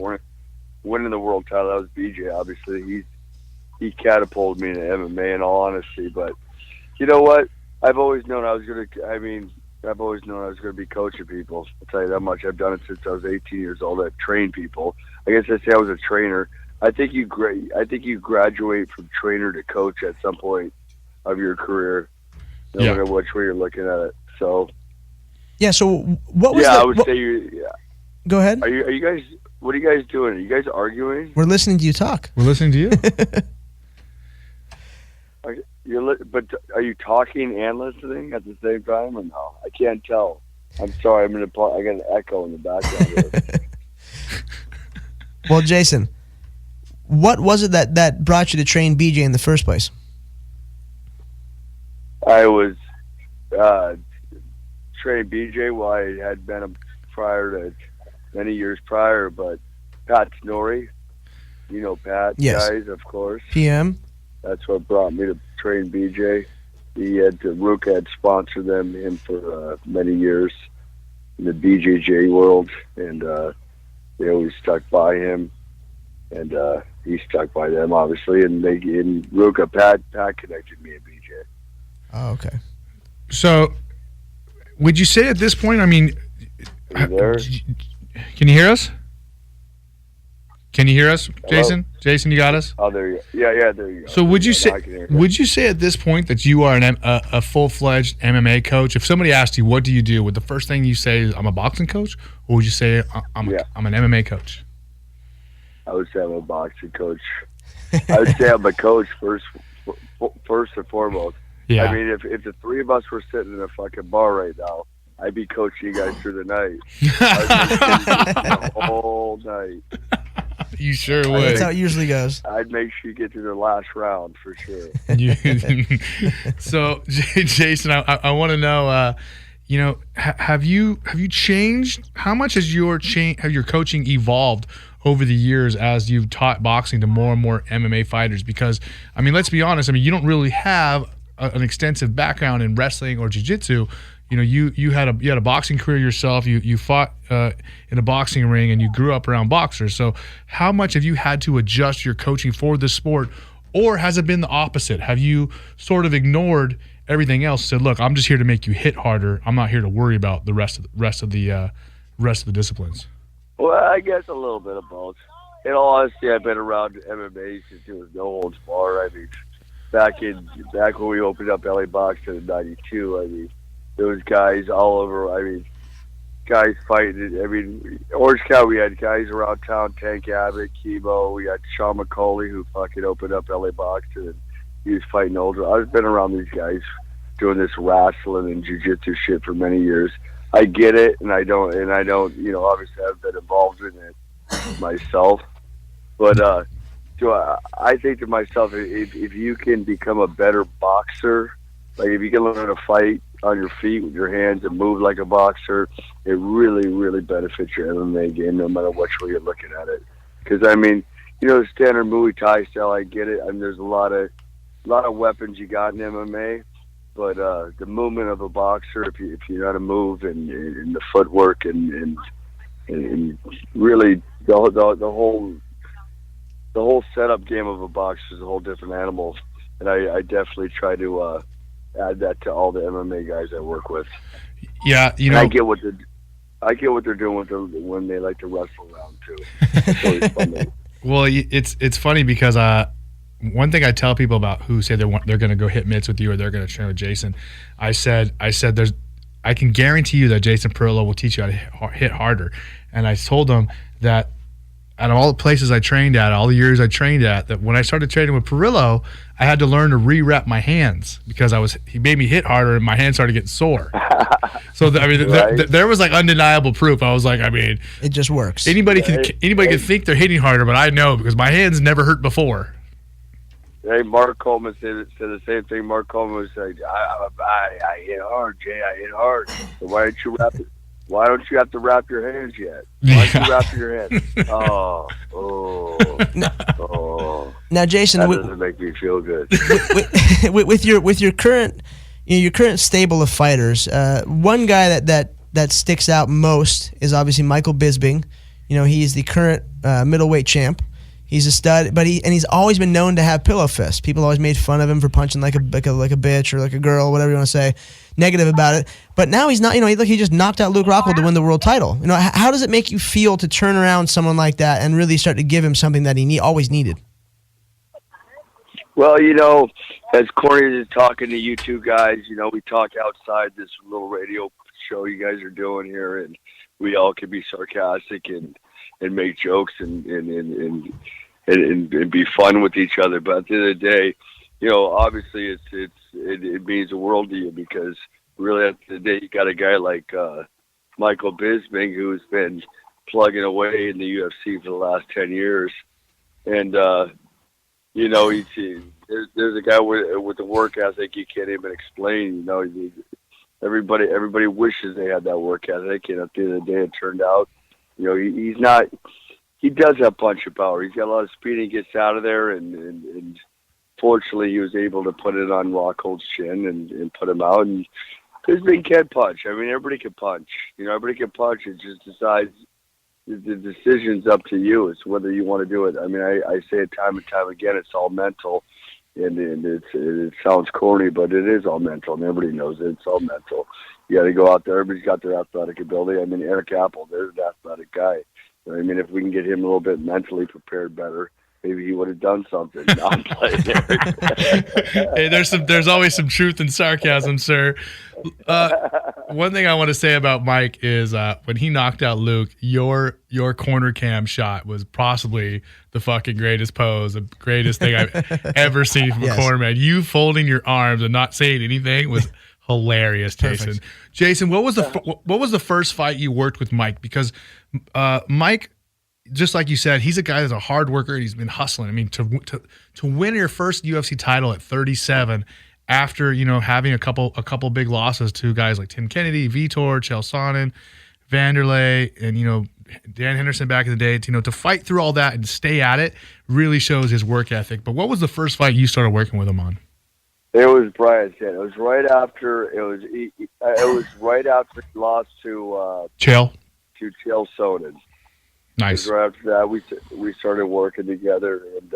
winning the world title. That was BJ. Obviously, he catapulted me into MMA. In all honesty, but you know what? I've always known I was going to be coaching people. I'll tell you that much. I've done it since I was 18 years old. I've trained people. I guess I say I was a trainer. I think you graduate from trainer to coach at some point of your career, no matter which way you're looking at it. So, yeah. So what was? Yeah, I would say you. Yeah. Go ahead. Are you guys? What are you guys doing? Are you guys arguing? We're listening to you talk. We're listening to you. But are you talking and listening at the same time, or no? I can't tell. I'm sorry. I got an echo in the background here. Well, Jason, what was it that brought you to train BJ in the first place? I was training BJ while I had been him many years prior, but Pat Snorri, you know Pat, yes. Guys, of course. PM. That's what brought me to train BJ. Ruka had sponsored him for many years in the BJJ world, and they always stuck by him, and he stuck by them, obviously. And Ruka, Pat connected me and BJ. Oh, okay. So, would you say at this point? I mean, Are you there? Can you hear us? Can you hear us, Hello? Jason? Jason, you got us? Oh, there you go. Yeah, there you go. So would you say Now I can hear you. would you say at this point that you are a full-fledged MMA coach? If somebody asked you, what do you do? Would the first thing you say is, I'm a boxing coach? Or would you say, I'm an MMA coach? I would say I'm a boxing coach. I would say I'm a coach first and foremost. Yeah. I mean, if the three of us were sitting in a fucking bar right now, I'd be coaching you guys through the night. I'd be coaching you the whole night. You sure would. That's how it usually goes. I'd make sure you get to the last round for sure. So, Jason, I want to know, have you changed? How much has your coaching evolved over the years as you've taught boxing to more and more MMA fighters? Because, I mean, let's be honest. I mean, you don't really have an extensive background in wrestling or jiu-jitsu. You know, you had a boxing career yourself. You fought in a boxing ring, and you grew up around boxers. So, how much have you had to adjust your coaching for this sport, or has it been the opposite? Have you sort of ignored everything else? Said, look, I'm just here to make you hit harder. I'm not here to worry about the rest of the disciplines. Well, I guess a little bit of both. In all honesty, I've been around MMA since it was no holds bar. I mean, back when we opened up LA Boxing in '92, I mean, there was guys all over. I mean, guys fighting. I mean, Orange County, we had guys around town, Tank Abbott, Chemo. We had Sean McCauley, who fucking opened up LA Boxing, and he was fighting older. I've been around these guys doing this wrestling and jiu-jitsu shit for many years. I get it, and I don't, obviously I've been involved in it myself. But I think to myself, if you can become a better boxer, like if you can learn to fight on your feet with your hands and move like a boxer, it really, really benefits your MMA game, no matter which way you're looking at it. Because I mean, the standard Muay Thai style, I get it. I mean, there's a lot of weapons you got in MMA, but the movement of a boxer, if you know how to move and the footwork and really the whole setup game of a boxer is a whole different animal. And I definitely try to add that to all the MMA guys I work with. Yeah, I get what they're doing when they like to wrestle around too. It's always fun. Well, it's funny because one thing I tell people about who say they're going to go hit mitts with you or they're going to train with Jason, I said I can guarantee you that Jason Parillo will teach you how to hit harder. And I told them that out of all the places I trained at, all the years I trained at, that when I started training with Parillo, I had to learn to re-rep my hands because he made me hit harder and my hands started getting sore. So there was like undeniable proof. I was like, I mean, it just works. Anybody can think they're hitting harder, but I know because my hands never hurt before. Hey, Mark Coleman said the same thing. Mark Coleman was like, I hit hard, Jay. I hit hard. So why don't you wrap it? Why don't you have to wrap your hands yet? Why don't you wrap your hands? Now, Jason, that doesn't make me feel good. with your current stable of fighters, one guy that sticks out most is obviously Michael Bisping. He's the current middleweight champ. He's a stud, but he's always been known to have pillow fists. People always made fun of him for punching like a bitch or like a girl, whatever you want to say, negative about it. But now he's not. He just knocked out Luke Rockhold to win the world title. How does it make you feel to turn around someone like that and really start to give him something that he always needed? Well, as corny as talking to you two guys, we talk outside this little radio show you guys are doing here, and we all can be sarcastic and make jokes and be fun with each other. But at the end of the day, obviously it means the world to you because really at the end of the day, you got a guy like Michael Bisping who's been plugging away in the UFC for the last 10 years. And, there's a guy with the work ethic you can't even explain. Everybody wishes they had that work ethic, and at the end of the day, it turned out, he's not. He does have punching power. He's got a lot of speed. He gets out of there, and fortunately, he was able to put it on Rockhold's chin and put him out. And Bisping can punch. I mean, everybody can punch. Everybody can punch. It just decides. The decision's up to you. It's whether you want to do it. I mean, I say it time and time again. It's all mental, and it sounds corny, but it is all mental, and everybody knows it. It's all mental. You got to go out there. Everybody's got their athletic ability. I mean, Erik Apple, there's an athletic guy. I mean, if we can get him a little bit mentally prepared better, maybe he would have done something. No, I'm playing Erik. Hey, there's always some truth and sarcasm, sir. One thing I want to say about Mike is when he knocked out Luke, your corner cam shot was possibly the fucking greatest pose, the greatest thing I've ever seen from a corner man. You folding your arms and not saying anything was hilarious, Jason. Perfect. Jason, what was the first fight you worked with Mike? Because Mike, just like you said, he's a guy that's a hard worker. And he's been hustling. I mean, to win your first UFC title at 37, after having a couple big losses to guys like Tim Kennedy, Vitor, Chael Sonnen, Vanderlei, and Dan Henderson back in the day, to fight through all that and stay at it really shows his work ethic. But what was the first fight you started working with him on? It was Brian said. It was right after he lost to Chael Sonnen. Nice. Right after that, we started working together, and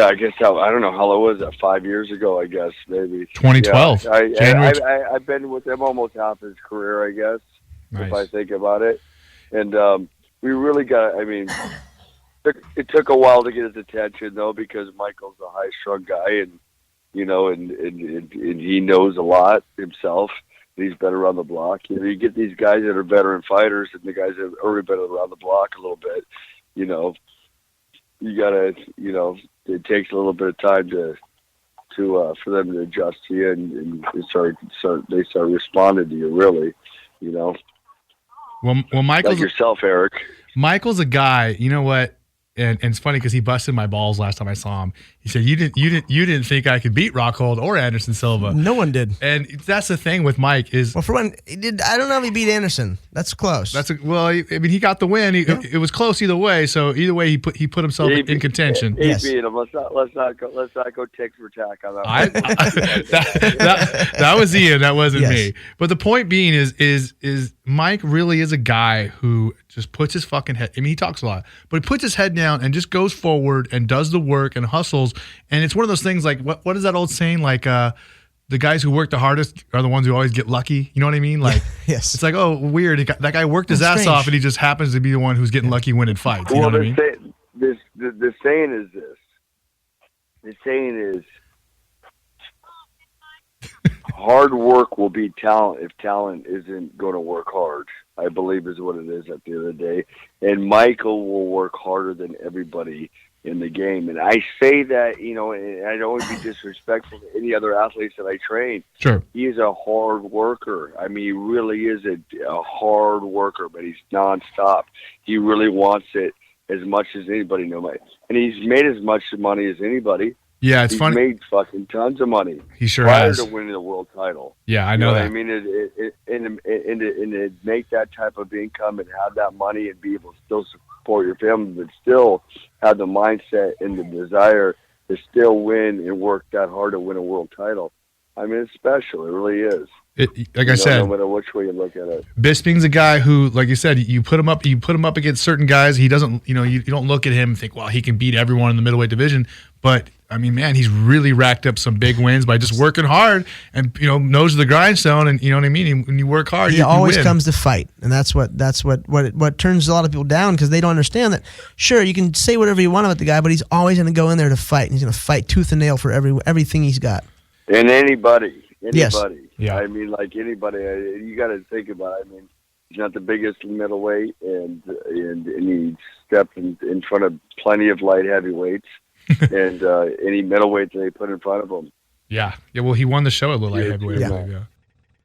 I guess I don't know how long was that. 5 years ago, I guess maybe 2012. Yeah, I've been with him almost half his career, I guess, if I think about it. And we really got. I mean, it took a while to get his attention though, because Michael's a high-strung guy, and and he knows a lot himself. He's been around the block. You get these guys that are veteran fighters, and the guys that have already been around the block a little bit. You gotta. It takes a little bit of time for them to adjust to you, and they start responding to you. Really, Well, Michael's like yourself, Erik. Michael's a guy. You know what? And it's funny because he busted my balls last time I saw him. He said, "You didn't think I could beat Rockhold or Anderson Silva." No one did. And that's the thing with Mike is. Well, for one, I don't know if he beat Anderson. That's close. He got the win. It was close either way. So either way, he put himself in contention. He beat him. Let's not go tick for tack on that. That was Ian. That wasn't me. But the point being is Mike really is a guy who just puts his fucking head. I mean, he talks a lot, but he puts his head down and just goes forward and does the work and hustles. And it's one of those things like what is that old saying? Like the guys who work the hardest are the ones who always get lucky. You know what I mean? Like yes. It's like, oh, weird. That guy worked his ass off, and he just happens to be the one who's getting lucky winning fights. You know what I mean? The saying is this. The saying is hard work will beat talent if talent isn't going to work hard, I believe is what it is at the end of the day. And Michael will work harder than everybody in the game. And I say that, you know, and I don't want to be disrespectful to any other athletes that I train. Sure. He is a hard worker. I mean, he really is a hard worker, but he's nonstop. He really wants it as much as anybody, and he's made as much money as anybody. Yeah, it's funny. He's made fucking tons of money. He sure prior has. to winning the world title. Yeah, I know that. I mean, and to make that type of income and have that money and be able to still support your family, but still have the mindset and the desire to still win and work that hard to win a world title. I mean, it's special. It really is. Like I said, no matter which way you look at it. Bisping's a guy who, like you said, you put him up against certain guys. He doesn't, you don't look at him and think, well, he can beat everyone in the middleweight division. But I mean, man, he's really racked up some big wins by just working hard and nose to the grindstone. And you know what I mean. When you work hard, he always comes to fight, and that's what turns a lot of people down, because they don't understand that. Sure, you can say whatever you want about the guy, but he's always going to go in there to fight. And he's going to fight tooth and nail for everything he's got. And anybody. Yes. Yeah. I mean, like anybody, you got to think about it. I mean, he's not the biggest middleweight, and he stepped in front of plenty of light heavyweights and any middleweight that they put in front of him. Yeah. Well, he won the show at light heavyweight. Yeah.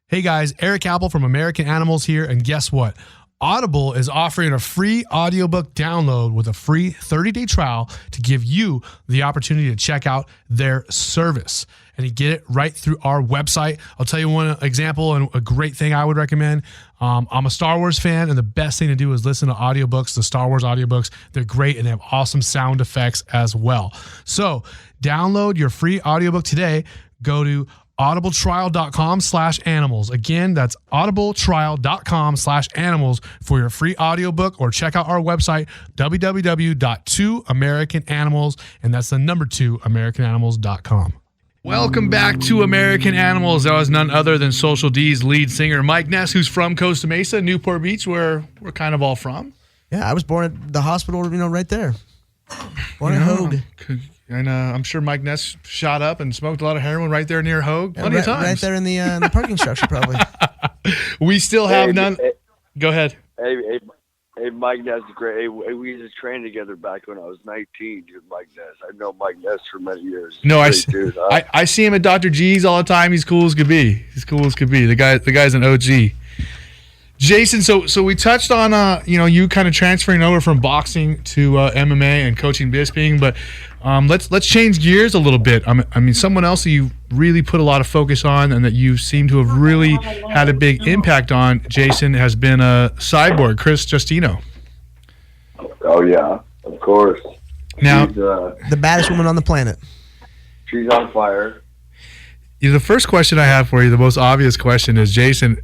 Hey guys, Erik Apple from American Animals here, and guess what? Audible is offering a free audiobook download with a free 30-day trial to give you the opportunity to check out their service. And you get it right through our website. I'll tell you one example and a great thing I would recommend. I'm a Star Wars fan, and the best thing to do is listen to audiobooks, the Star Wars audiobooks. They're great, and they have awesome sound effects as well. So download your free audiobook today. Go to audibletrial.com/animals. Again, that's audibletrial.com/animals for your free audiobook, or check out our website, www.2americananimals, and that's the number 2americananimals.com. Welcome back to American Animals. That was none other than Social D's lead singer, Mike Ness, who's from Costa Mesa, Newport Beach, where we're kind of all from. Yeah, I was born at the hospital, right there. Born in Hogue. And I'm sure Mike Ness shot up and smoked a lot of heroin right there near Hogue. Plenty of times. Right there in the parking structure, probably. We still have none. Go ahead. Hey, Mike Ness is great. Hey, we used to train together back when I was 19, dude, Mike Ness. I've known Mike Ness for many years. No, I see him at Dr. G's all the time. He's cool as could be. The guy's an OG. Jason, so we touched on you kind of transferring over from boxing to MMA and coaching Bisping, but let's change gears a little bit. I mean, someone else that you really put a lot of focus on and that you seem to have really had a big impact on, Jason, has been Cyborg, Cris Justino. Oh yeah, of course. Now, she's, the baddest woman on the planet. She's on fire. The first question I have for you, the most obvious question is, Jason,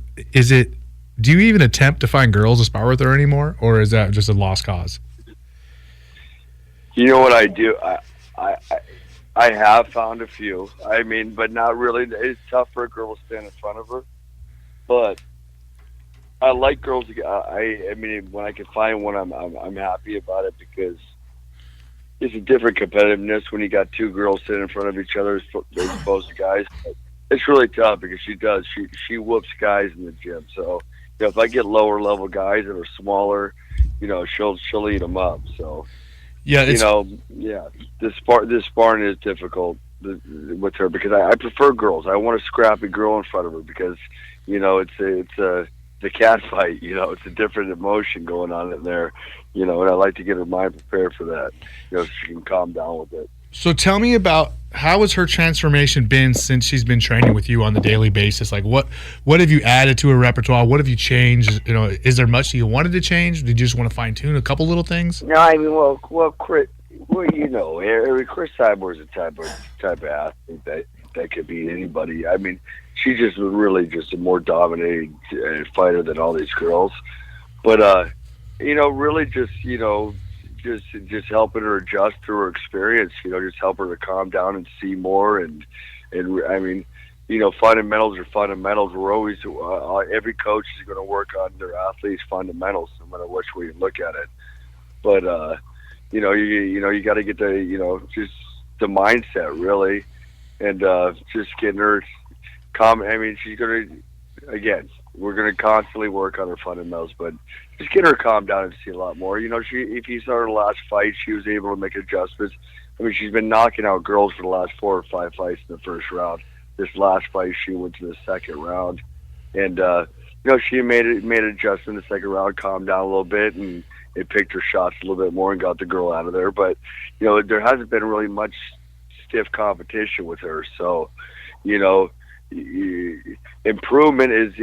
do you even attempt to find girls to spar with her anymore, or is that just a lost cause? You know what I do? I have found a few. I mean, but not really. It's tough for a girl to stand in front of her. But I like girls. I mean, when I can find one, I'm happy about it, because it's a different competitiveness when you got two girls sitting in front of each other as opposed to guys. But it's really tough because she whoops guys in the gym. So if I get lower level guys that are smaller, she'll eat them up. So. Yeah, this sparring is difficult with her, because I prefer girls. I want a scrappy girl in front of her, because it's a cat fight. It's a different emotion going on in there. And I like to get her mind prepared for that. So she can calm down with it. So tell me about, how has her transformation been since she's been training with you on the daily basis? Like what have you added to her repertoire? What have you changed? Is there much that you wanted to change? Did you just want to fine tune a couple little things? No, I mean, well, Cris, Cris Cyborg is a type of athlete that could beat anybody. I mean, she's just really just a more dominating fighter than all these girls. But really just helping her adjust to her experience, just help her to calm down and see more. And I mean, fundamentals are fundamentals. We're always, every coach is going to work on their athletes' fundamentals, no matter which way you look at it. But, you got to get the, just the mindset really. And just getting her, she's gonna, again, we're gonna constantly work on her fundamentals, but just get her calmed down and see a lot more. If you saw her last fight, she was able to make adjustments. I mean, she's been knocking out girls for the last 4 or 5 fights in the first round. This last fight, she went to the second round, and she made adjustment in the second round, calmed down a little bit, and it picked her shots a little bit more and got the girl out of there. But there hasn't been really much stiff competition with her, so improvement is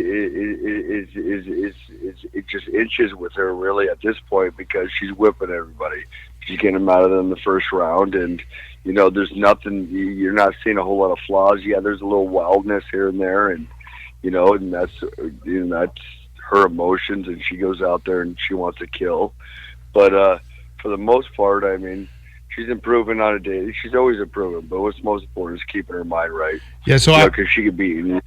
just inches with her really at this point, because she's whipping everybody. She's getting them out of them in the first round, and there's nothing. You're not seeing a whole lot of flaws. Yeah, there's a little wildness here and there, and and that's her emotions, and she goes out there and she wants to kill. But for the most part, I mean, she's improving on a day. She's always improving, but what's most important is keeping her mind right. Yeah, so because she could be any of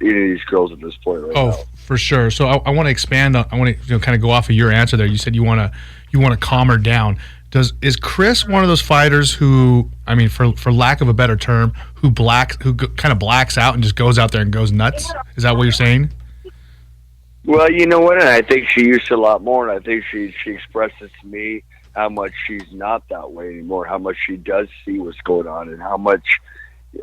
these girls at this point right now. For sure. So I want to expand on. I want to kind of go off of your answer there. You said you want to calm her down. Is Cris one of those fighters who, I mean, for lack of a better term, who kind of blacks out and just goes out there and goes nuts? Is that what you're saying? Well, you know what? And I think she used to a lot more, and I think she expresses to me how much she's not that way anymore, how much she does see what's going on, and how much she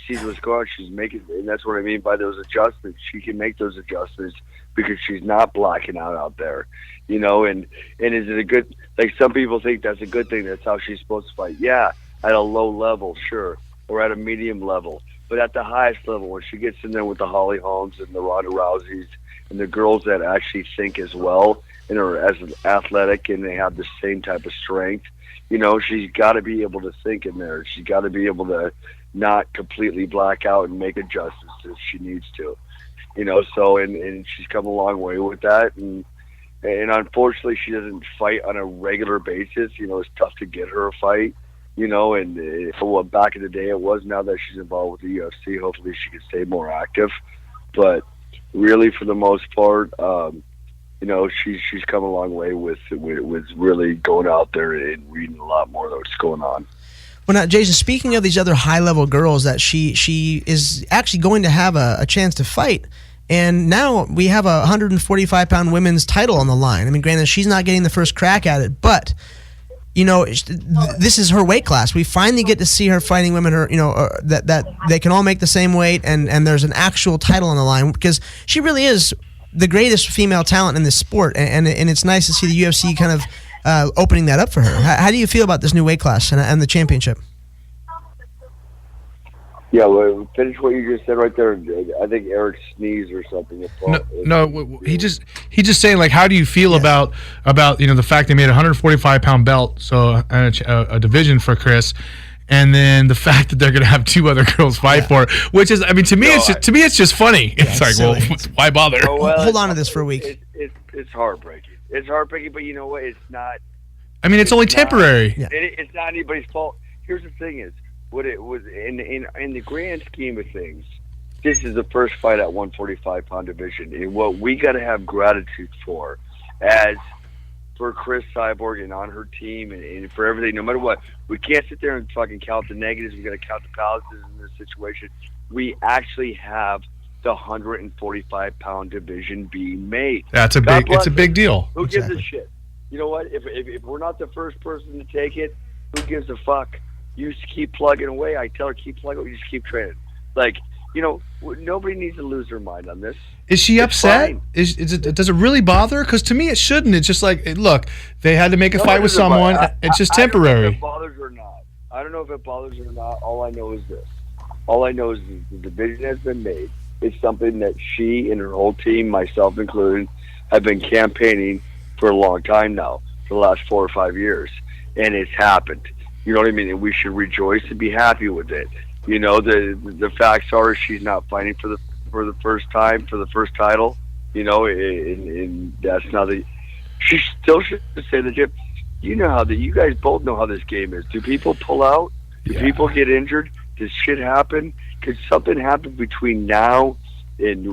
sees what's going on. She's making, and that's what I mean by those adjustments. She can make those adjustments because she's not blacking out there, and is it a good, like some people think that's a good thing, that's how she's supposed to fight. Yeah, at a low level, sure, or at a medium level, but at the highest level, when she gets in there with the Holly Holmes and the Ronda Rouseys and the girls that actually think as well and are as athletic and they have the same type of strength, she's got to be able to think in there. She's got to be able to not completely black out and make adjustments if she needs to, so, and she's come a long way with that. And unfortunately she doesn't fight on a regular basis. It's tough to get her a fight, and back in the day it was. Now that she's involved with the UFC, hopefully she can stay more active. But really, for the most part, she's come a long way with really going out there and reading a lot more of what's going on. Well, now, Jason, speaking of these other high-level girls that she is actually going to have a chance to fight, and now we have a 145-pound women's title on the line. I mean, granted, she's not getting the first crack at it, but this is her weight class. We finally get to see her fighting women, that they can all make the same weight, and there's an actual title on the line, because she really is the greatest female talent in this sport, and it's nice to see the UFC kind of opening that up for her. How do you feel about this new weight class and the championship? Yeah, well, finish what you just said right there. I think Erik sneezed or something. No, he just saying, like, how do you feel about the fact they made a 145-pound belt, so a division for Cris, and then the fact that they're going to have 2 other girls fight for it, which is, I mean, to me it's just funny. It's like, well, why bother? Hold on to this for a week. It's heartbreaking. It's heartbreaking, but you know what? It's not. I mean, it's only temporary. It's not anybody's fault. Here's the thing: is what it was in the grand scheme of things. This is the first fight at 145-pound division, and what we got to have gratitude for, for Cris Cyborg and on her team, and for everything. No matter what, we can't sit there and fucking count the negatives. We got to count the positives in this situation. We actually have the 145-pound division being made. That's it's a big deal. Who gives a shit? You know what? If we're not the first person to take it, who gives a fuck? You just keep plugging away. I tell her, keep plugging away. You just keep training. Like, nobody needs to lose their mind on this. Is she upset? Does it really bother her? Because to me, it shouldn't. It's just like, look, they had to make a fight with someone. It's just temporary. I don't know if it bothers her or not. I don't know if it bothers her or not. All I know is this. All I know is the division has been made. It's something that she and her whole team, myself included, have been campaigning for a long time now, for the last 4 or 5 years. And it's happened. You know what I mean? And we should rejoice and be happy with it. The facts are she's not fighting for the first time, for the first title. And that's not the. She still should say the gym. You guys both know how this game is. Do people pull out? Do people get injured? Does shit happen? Could something happen between now and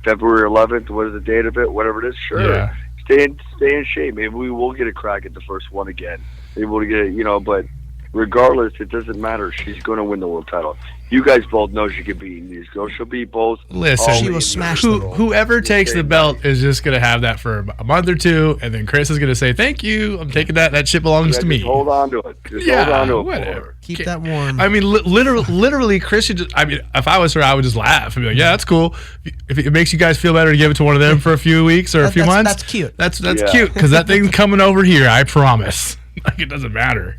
February 11th? What is the date of it? Whatever it is, sure. Yeah. Stay in shape. Maybe we will get a crack at the first one again. Maybe we'll get but regardless, it doesn't matter. She's going to win the world title. You guys both know she can beat these girls. She'll beat both. Listen, She will smash the roll. whoever takes the belt is just going to have that for a month or two, and then Chris is going to say, "Thank you, I'm taking that. That shit belongs to me." Just hold on to it. Just hold on to it. Whatever. Keep that warm. I mean, literally, Chris should just. I mean, if I was her, I would just laugh and be like, "Yeah, that's cool. If it makes you guys feel better to give it to one of them for a few weeks or a few months, That's cute. That's cute because that thing's coming over here. I promise. Like it doesn't matter."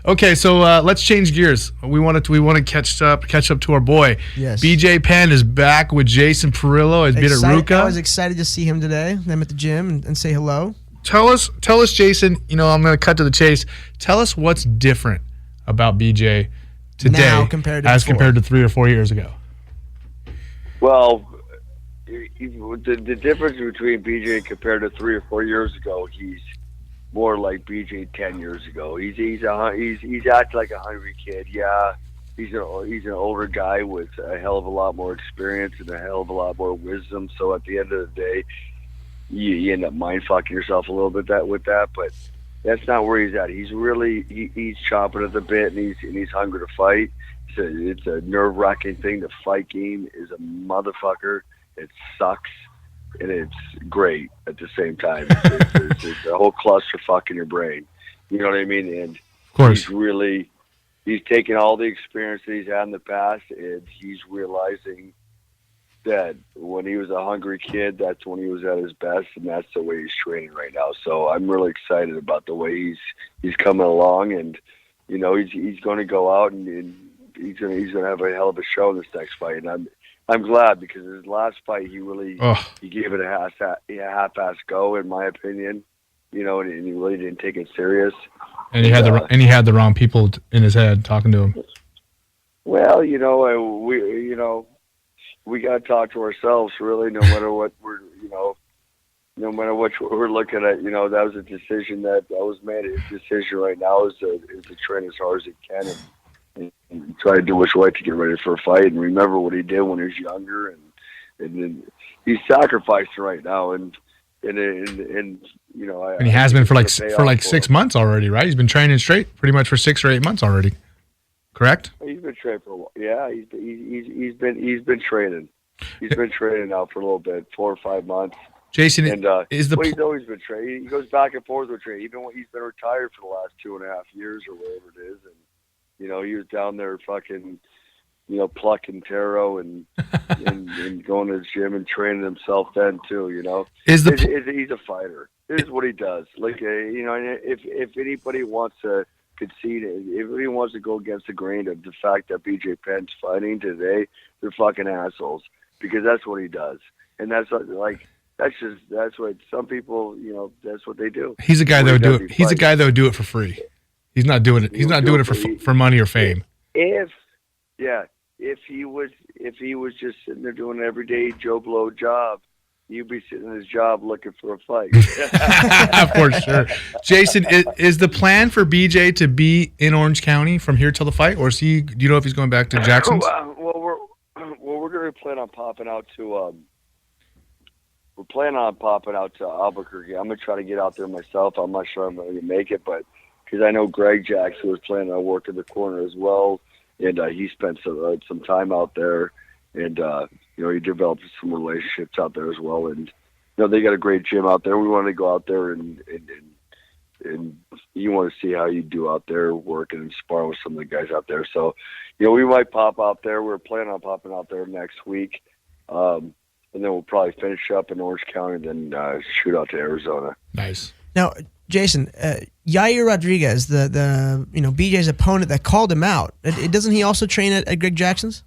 Okay, so let's change gears. We want to catch up to our boy. Yes. BJ Penn is back with Jason Parillo. Has been at Ruka. I was excited to see him today. Them at the gym and say hello. Tell us, Jason. You know, I'm going to cut to the chase. Tell us what's different about BJ today Now compared to as before. compared to 3 or 4 years ago. Well, the difference between BJ compared to 3 or 4 years ago, he's more like BJ 10 years ago. He's acting like a hungry kid. Yeah, he's an older guy with a hell of a lot more experience and a hell of a lot more wisdom. So at the end of the day, you end up mind fucking yourself a little bit with that. But that's not where he's at. He's really he's chomping at the bit and he's hungry to fight. It's a nerve-wracking thing. The fight game is a motherfucker. It sucks. And it's great at the same time. It's a whole clusterfuck in your brain. You know what I mean? And Of course. he's taking all the experience that he's had in the past, and he's realizing that when he was a hungry kid, that's when he was at his best, and that's the way he's training right now. So I'm really excited about the way he's coming along, and you know he's going to go out and he's going to have a hell of a show in this next fight, and I'm glad because his last fight he gave it a half-ass go in my opinion, you know, and he really didn't take it serious. And he had the wrong people in his head talking to him. Well, you know, we got to talk to ourselves really, no matter what we're looking at. You know, that was a decision that was made. His decision right now is to train as hard as he can and try to do what's right to get ready for a fight and remember what he did when he was younger and then he's sacrificing right now and you know And he has been for like 6 months already, right? He's been training straight pretty much for 6 or 8 months already. Correct? He's been training for a while. Yeah, he's been training. He's been training now for a little bit, 4 or 5 months. Jason, he's always been training. He goes back and forth with training. Even when he's been retired for the last 2.5 years or whatever it is, and you know, he was down there fucking, you know, plucking taro and going to the gym and training himself then too, you know. He's a fighter. This is what he does. Like, you know, if anybody wants to concede, if anybody wants to go against the grain of the fact that BJ Penn's fighting today, they're fucking assholes because that's what he does. And that's like, that's what some people, you know, that's what they do. He's a guy that would do it. He's a guy that would do it for free. He's not doing it. He's not doing it for money or fame. If he was just sitting there doing an everyday Joe Blow job, you'd be sitting in his job looking for a fight. For sure. Jason, is the plan for BJ to be in Orange County from here till the fight, or is he? Do you know if he's going back to Jackson's? We're going to plan on popping out to. We're planning on popping out to Albuquerque. I'm going to try to get out there myself. I'm not sure I'm going to make it, but. Because I know Greg Jackson was planning on working the corner as well, and he spent some time out there, and you know he developed some relationships out there as well, and you know they got a great gym out there. We wanted to go out there and you want to see how you do out there working and sparring with some of the guys out there. So, you know, we might pop out there. We're planning on popping out there next week, and then we'll probably finish up in Orange County, and then shoot out to Arizona. Nice. Now, Jason, Yair Rodriguez, the BJ's opponent that called him out, doesn't he also train at Greg Jackson's?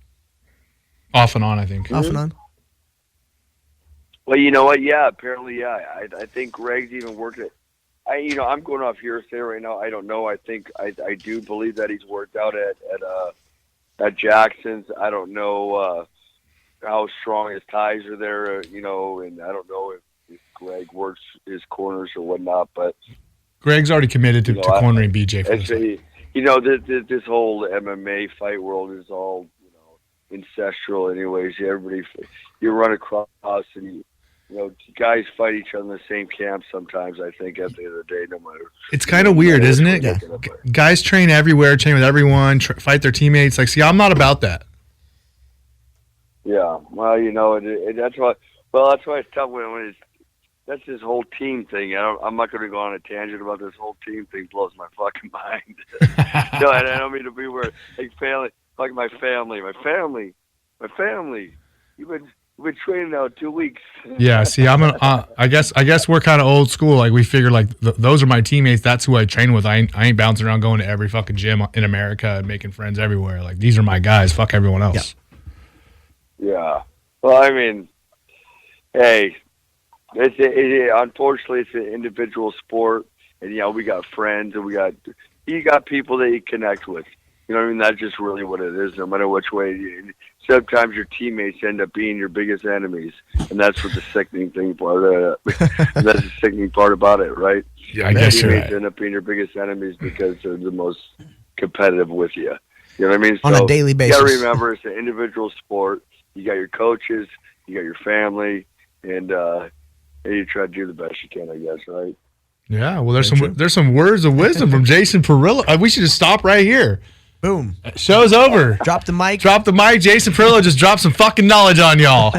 Off and on, I think. Off and on. Well, you know what? Yeah, apparently, yeah. I think Greg's even working it. I'm going off hearsay right now. I don't know. I think I do believe that he's worked out at Jackson's. I don't know how strong his ties are there, and I don't know if Greg works his corners or whatnot, but Greg's already committed to cornering BJ for this. This whole MMA fight world is all, ancestral anyways. Everybody, you run across and guys fight each other in the same camp sometimes, I think, at the end of the day, no matter. It's kind of weird, isn't it? Yeah. Guys train everywhere, train with everyone, fight their teammates. Like, see, I'm not about that. Yeah, well, that's why. Well, that's why it's tough when that's this whole team thing. I'm not going to go on a tangent about this whole team thing. Blows my fucking mind. No, and I don't mean to be where like family, like my family. You've been training now 2 weeks. Yeah, see, I guess we're kind of old school. Like, we figure like those are my teammates. That's who I train with. I ain't bouncing around going to every fucking gym in America and making friends everywhere. Like, these are my guys. Fuck everyone else. Yeah. Well, I mean, hey, unfortunately, it's an individual sport, and we got friends, and you got people that you connect with. You know what I mean? That's just really what it is. No matter which way, sometimes your teammates end up being your biggest enemies, and that's what the sickening thing part. That's the sickening part about it, right? Yeah, I guess you're right. Teammates end up being your biggest enemies because they're the most competitive with you. You know what I mean? On a daily basis. You got to remember, it's an individual sport. You got your coaches, you got your family, and you try to do the best you can, I guess, right? Yeah. Well, there's some words of wisdom from Jason Parillo. We should just stop right here. Boom. Show's over. Drop the mic. Jason Parillo just dropped some fucking knowledge on y'all.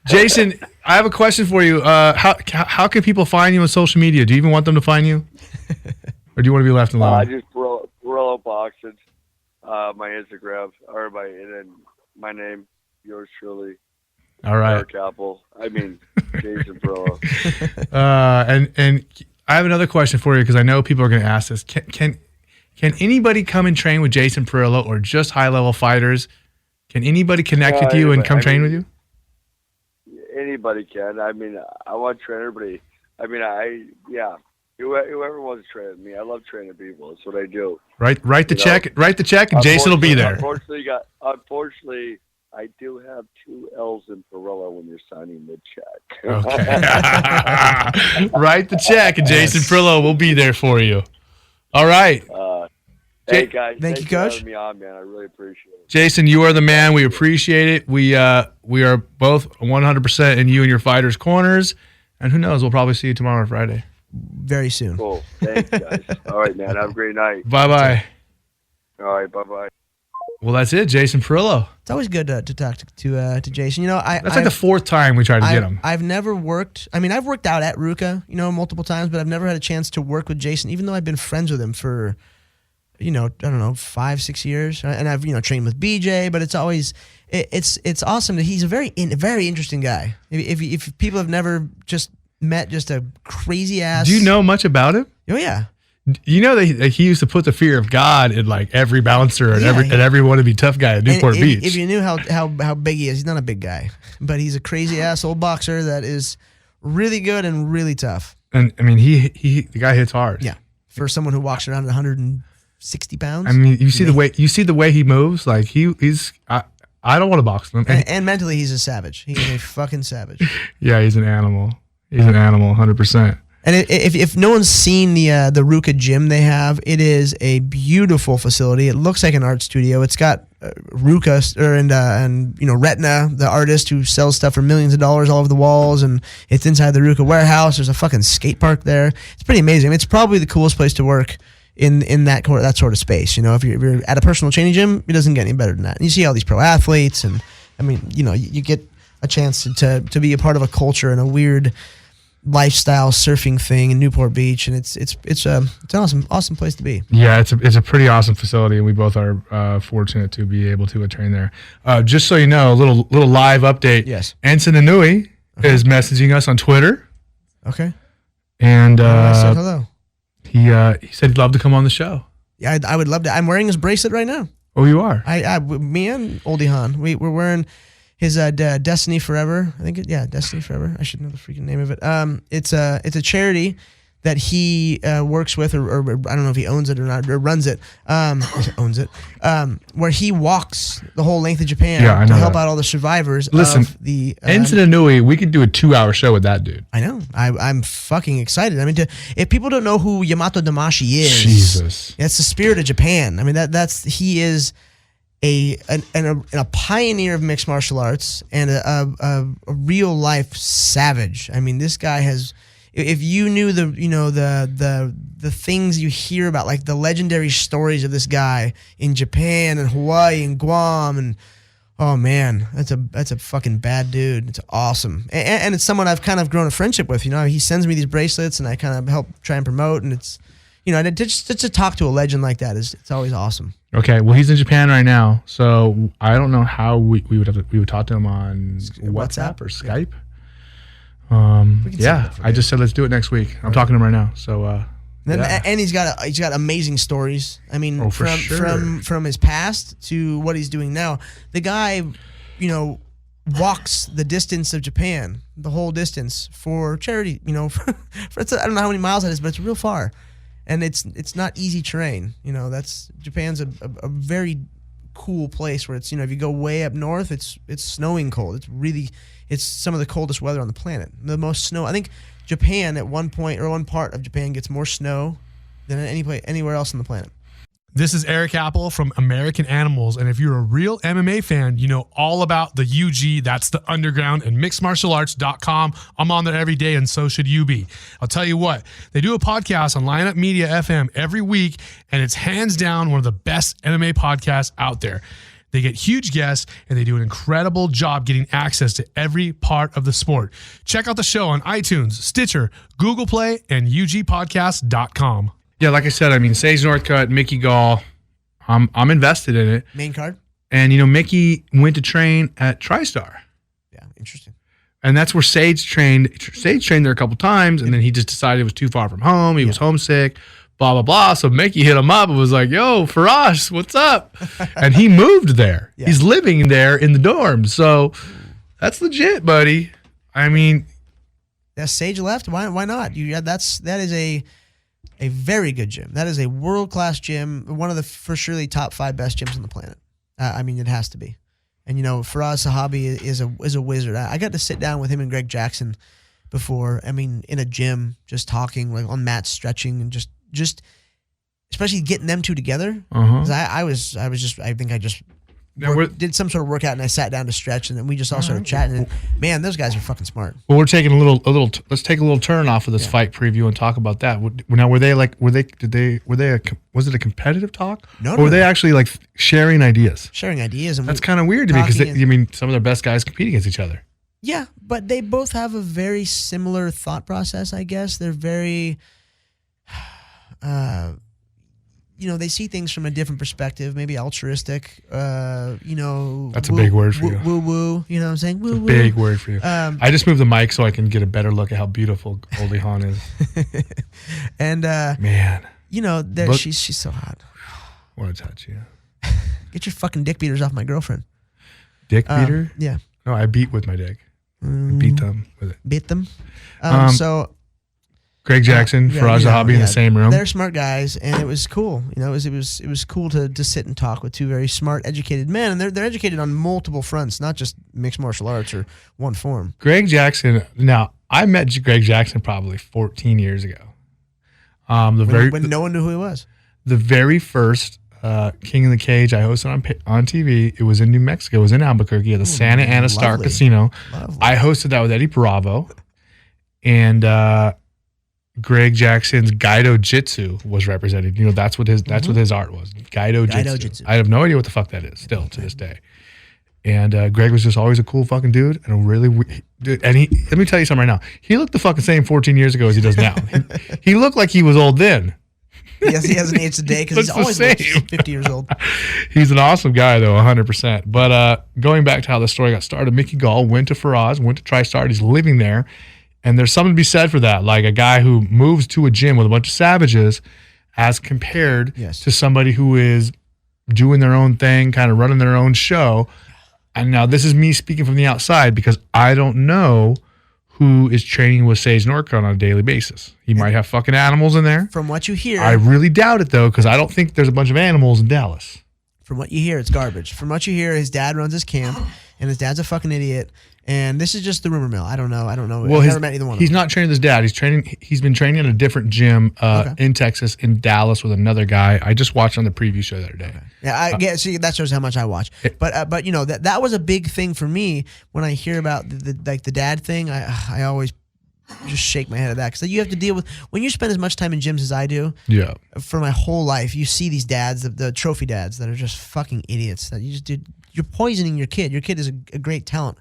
Jason, I have a question for you. How can people find you on social media? Do you even want them to find you? Or do you want to be left alone? Just Parillo Boxing, my Instagram, or my name, yours truly. All right. Erik Jason Parillo. And I have another question for you because I know people are going to ask this. Can anybody come and train with Jason Parillo or just high-level fighters? Can anybody connect with you and come train with you? Anybody can. I want to train everybody. Whoever wants to train with me. I love training people. That's what I do. Write the check, and Jason will be there. Unfortunately, I do have 2 L's in Parillo when you're signing the check. Okay. Write the check, and Jason Parillo will be there for you. All right. Hey guys, thank you, Coach. For having me on, man. I really appreciate it. Jason, you are the man. We appreciate it. We are both 100% in you and your fighters' corners, and who knows? We'll probably see you tomorrow or Friday. Very soon. Cool. Thanks, guys. All right, man. Have a great night. Bye. All right. Bye. Well, that's it, Jason Parillo. It's always good to talk to Jason. That's like the 4th time we tried to get him. I've never worked. I've worked out at Ruka, multiple times, but I've never had a chance to work with Jason, even though I've been friends with him for, I don't know, 5-6 years, and I've trained with BJ. But it's always it's awesome that he's a very interesting guy. If people have never just met just a crazy ass. Do you know much about him? Oh yeah. You know that he used to put the fear of God in like every bouncer and every wannabe tough guy at Newport Beach. If you knew how big he is, he's not a big guy, but he's a crazy ass old boxer that is really good and really tough. And the guy hits hard. Yeah, for someone who walks around at 160 pounds. You see the way he moves. Like he's. I don't want to box him. And mentally, he's a savage. He's a fucking savage. Yeah, he's an animal. He's an animal, 100%. And if no one's seen the Ruka gym they have, it is a beautiful facility. It looks like an art studio. It's got Ruka and Retina, the artist who sells stuff for millions of dollars all over the walls, and it's inside the Ruka warehouse. There's a fucking skate park there. It's pretty amazing. It's probably the coolest place to work in that sort of space. If you're at a personal training gym, it doesn't get any better than that. And you see all these pro athletes, and you get a chance to be a part of a culture and a weird lifestyle surfing thing in Newport Beach, and it's an awesome place to be. Yeah, it's a pretty awesome facility, and we both are fortunate to be able to train there. Just so you know, a little live update. Yes, Anson Inouye is messaging us on Twitter. Okay, and I said hello. He said he'd love to come on the show. Yeah, I would love to. I'm wearing his bracelet right now. Oh, you are? Me and Oldie Han, we're wearing his Destiny Forever. I think Destiny Forever. I should know the freaking name of it. It's a charity that he works with, or I don't know if he owns it or not, or runs it. Owns it. Where he walks the whole length of Japan to help out all the survivors. Listen, of the Anson Inouye, we could do a 2-hour show with that dude. I know. I'm fucking excited. If people don't know who Yamato Damashi is, Jesus, that's the spirit of Japan. He is a pioneer of mixed martial arts and a real life savage. I mean, this guy has. If you knew the things you hear about, like the legendary stories of this guy in Japan and Hawaii and Guam, and oh man, that's a fucking bad dude. It's awesome, and it's someone I've kind of grown a friendship with. He sends me these bracelets, and I kind of help try and promote, and it's just to talk to a legend like that it's always awesome. Okay, well, he's in Japan right now, so I don't know how we would talk to him on WhatsApp or Skype. I just said let's do it next week. I'm talking to him right now. So and he's got amazing stories. I mean, from his past to what he's doing now. The guy, walks the distance of Japan, the whole distance for charity. I don't know how many miles that is, but it's real far, and it's not easy terrain. Japan's a very cool place where it's if you go way up north, it's snowing cold. It's some of the coldest weather on the planet. The most snow. I think Japan at one point or one part of Japan gets more snow than anywhere else on the planet. This is Erik Apple from American Animals, and if you're a real MMA fan, you know all about the UG, that's the underground, and mixedmartialarts.com. I'm on there every day, and so should you be. I'll tell you what, they do a podcast on Lineup Media FM every week, and it's hands down one of the best MMA podcasts out there. They get huge guests, and they do an incredible job getting access to every part of the sport. Check out the show on iTunes, Stitcher, Google Play, and ugpodcast.com. Yeah, like I said, Sage Northcutt, Mickey Gall, I'm invested in it. Main card? And, Mickey went to train at TriStar. Yeah, interesting. And that's where Sage trained. Sage trained there a couple times, and then he just decided it was too far from home. He was homesick, blah, blah, blah. So Mickey hit him up and was like, yo, Faraz, what's up? And he moved there. Yeah. He's living there in the dorms. So that's legit, buddy. Yeah, Sage left. Why not? That is a very good gym. That is a world-class gym, one of the for surely top 5 best gyms on the planet. It has to be. And Faraz Sahabi is a wizard. I got to sit down with him and Greg Jackson before. In a gym, just talking, like on mats, stretching, and just especially getting them two together. Because I think I just did some sort of workout, and I sat down to stretch, and then we just all started chatting. And man, those guys are fucking smart. Well, we're taking let's take a little turn off of this fight preview and talk about that. Now, was it a competitive talk? No. Or were they actually like sharing ideas? Sharing ideas. And that's kind of weird to me because some of their best guys compete against each other. Yeah, but they both have a very similar thought process, I guess. They're very, they see things from a different perspective, maybe altruistic, That's a big word for you. Woo-woo, you know what I'm saying? Woo-woo. Big word for you. I just moved the mic so I can get a better look at how beautiful Goldie Hawn is. And, man. She's so hot. I want to touch you. Get your fucking dick beaters off my girlfriend. Dick beater? Yeah. No, I beat with my dick. I beat them with it. Beat them? Greg Jackson, Faraz Zahabi in the same room. They're smart guys, and it was cool. It was cool to sit and talk with two very smart, educated men, and they're educated on multiple fronts, not just mixed martial arts or one form. Greg Jackson. Now, I met Greg Jackson probably 14 years ago. When no one knew who he was. The very first King in the Cage I hosted on TV. It was in New Mexico. It was in Albuquerque at the Santa Ana Star Casino. Lovely. I hosted that with Eddie Bravo, and Greg Jackson's Gaido Jitsu was represented. That's what his art was. Gaido Jitsu. I have no idea what the fuck that is still to this day. And Greg was just always a cool fucking dude, and let me tell you something right now. He looked the fucking same 14 years ago as he does now. He looked like he was old then. Yes, he hasn't aged a day because he's always 50 years old. He's an awesome guy, though, 100%. But going back to how the story got started, Mickey Gall went to Faraz, went to TriStar. He's living there. And there's something to be said for that. Like a guy who moves to a gym with a bunch of savages as compared to somebody who is doing their own thing, kind of running their own show. And now this is me speaking from the outside because I don't know who is training with Sage Northcutt on a daily basis. He might have fucking animals in there. From what you hear. I really doubt it, though, because I don't think there's a bunch of animals in Dallas. From what you hear, it's garbage. From what you hear, his dad runs his camp, and his dad's a fucking idiot. And this is just the rumor mill. I don't know. Well, I've never met either one of them. he's not training with his dad. He's been training at a different gym in Texas, in Dallas, with another guy. I just watched on the preview show the other day. Yeah, see, that shows how much I watch. But you know, that was a big thing for me when I hear about the dad thing. I always just shake my head at that, because you have to deal with, when you spend as much time in gyms as I do. Yeah. For my whole life, you see these dads, the trophy dads, that are just fucking idiots. That you're poisoning your kid. Your kid is a great talent.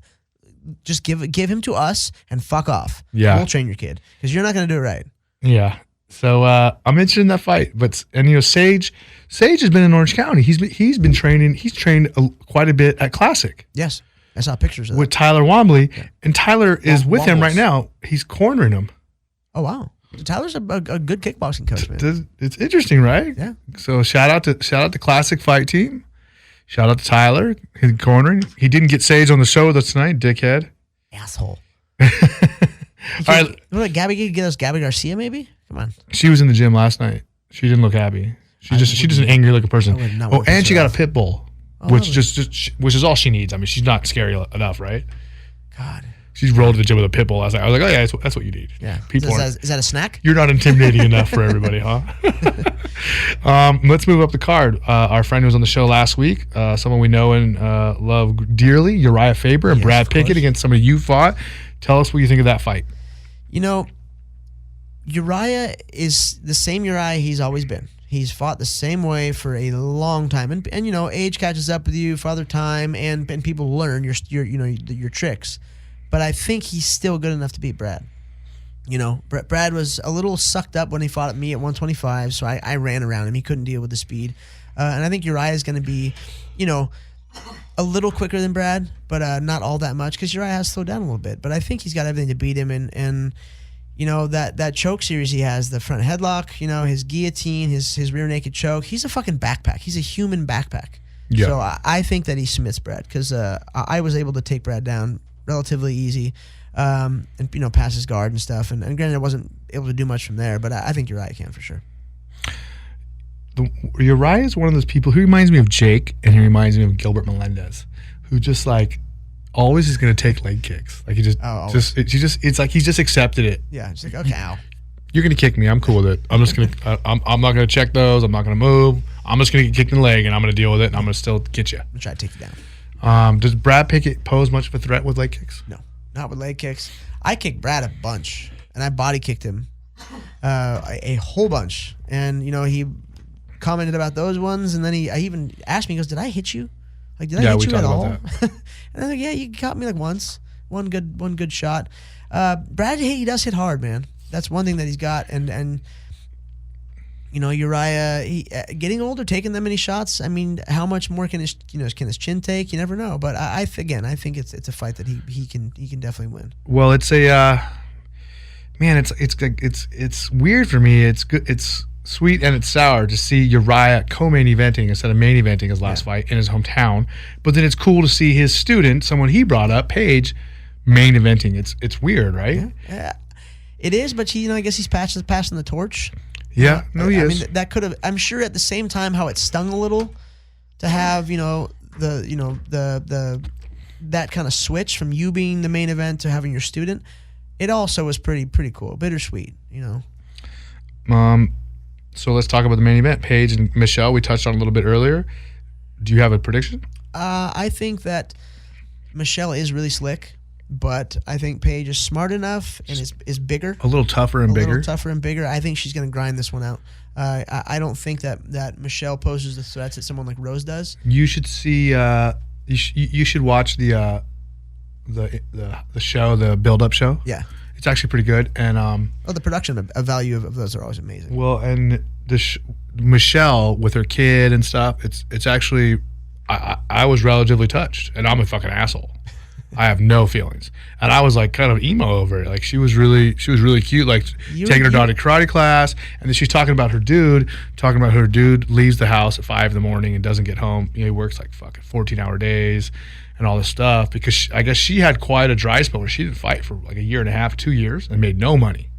Just give him to us and fuck off. Yeah. We'll train your kid, because you're not going to do it right. Yeah. So I'm interested in that fight, but Sage has been in Orange County. He's been training. He's trained quite a bit at Classic. Yes, I saw pictures of that. With Tyler Wombley, and Tyler is with him right now. He's cornering him. Oh wow, Tyler's a good kickboxing coach, man. It's interesting, right? Yeah. So shout out to Classic Fight Team. Shout out to Tyler, his cornering. He didn't get Sage on the show with us tonight, dickhead. Asshole. All right. You want Gabby get us Gabby Garcia, maybe? Come on. She was in the gym last night. She didn't look happy. She's just an angry looking person. Oh, and she got a pit bull, which is all she needs. I mean, she's not scary enough, right? God. She's rolled to the gym with a pit bull. I was like, oh yeah, that's what you need. Yeah. People is that a snack? You're not intimidating enough for everybody, huh? Let's move up the card. Our friend who was on the show last week, someone we know and love dearly, Uriah Faber and Brad Pickett against somebody you fought. Tell us what you think of that fight. You know, Uriah is the same Uriah he's always been. He's fought the same way for a long time, and you know, age catches up with you, father time, and people learn your tricks. But I think he's still good enough to beat Brad. You know, Brad was a little sucked up when he fought me at 125, so I ran around him. He couldn't deal with the speed. And I think Uriah is going to be, you know, a little quicker than Brad, but not all that much, because Uriah has slowed down a little bit. But I think he's got everything to beat him. And you know, that choke series he has, the front headlock, you know, his guillotine, his rear naked choke, he's a fucking backpack. He's a human backpack. Yeah. So I think that he submits Brad, because I was able to take Brad down relatively easy, and you know, pass his guard and stuff. And granted, I wasn't able to do much from there, but I think Uriah can for sure. Uriah is one of those people who reminds me of Jake, and he reminds me of Gilbert Melendez, who just like always is going to take leg kicks. Like he it's like he's just accepted it. Yeah, it's like, okay, ow. You're going to kick me. I'm cool with it. I'm just going to. I'm not going to check those. I'm not going to move. I'm just going to get kicked in the leg, and I'm going to deal with it, and I'm going to still get you. I'm going to try to take you down. Does Brad Pickett pose much of a threat with leg kicks? No, not with leg kicks. I kicked Brad a bunch, and I body kicked him a whole bunch. And you know, he commented about those ones, and then I even asked me, he goes, "Did I hit you? Like, did I hit you at all?" And I was like, "Yeah, you caught me like once, one good shot." Brad, he does hit hard, man. That's one thing that he's got, and you know, Uriah, he getting older, taking that many shots. I mean, how much more can his chin take? You never know. But I think it's a fight that he can definitely win. Well, it's a man. It's weird for me. It's good. It's sweet and it's sour to see Uriah co-main eventing instead of main eventing his last fight in his hometown. But then it's cool to see his student, someone he brought up, Paige, main eventing. It's weird, right? Yeah, it is. But I guess he's passing the torch. Yeah, he is. I mean, that could have. I'm sure at the same time how it stung a little to have the that kind of switch from you being the main event to having your student. It also was pretty cool, bittersweet, you know. So let's talk about the main event. Paige and Michelle, we touched on a little bit earlier. Do you have a prediction? I think that Michelle is really slick, but I think Paige is smart enough and is bigger. A little tougher and bigger. I think she's going to grind this one out. I don't think that Michelle poses the threats that someone like Rose does. You should see. You should watch the show, the build-up show. Yeah, it's actually pretty good. And the production value of those are always amazing. Well, and Michelle with her kid and stuff. It's actually. I was relatively touched, and I'm a fucking asshole. I have no feelings, and I was like kind of emo over it. Like she was really cute, like taking her daughter to karate class, and then she's talking about her dude leaves the house at 5 a.m. and doesn't get home. You know, he works like fucking 14-hour days and all this stuff because I guess she had quite a dry spell where she didn't fight for like a year and a half, 2 years, and made no money.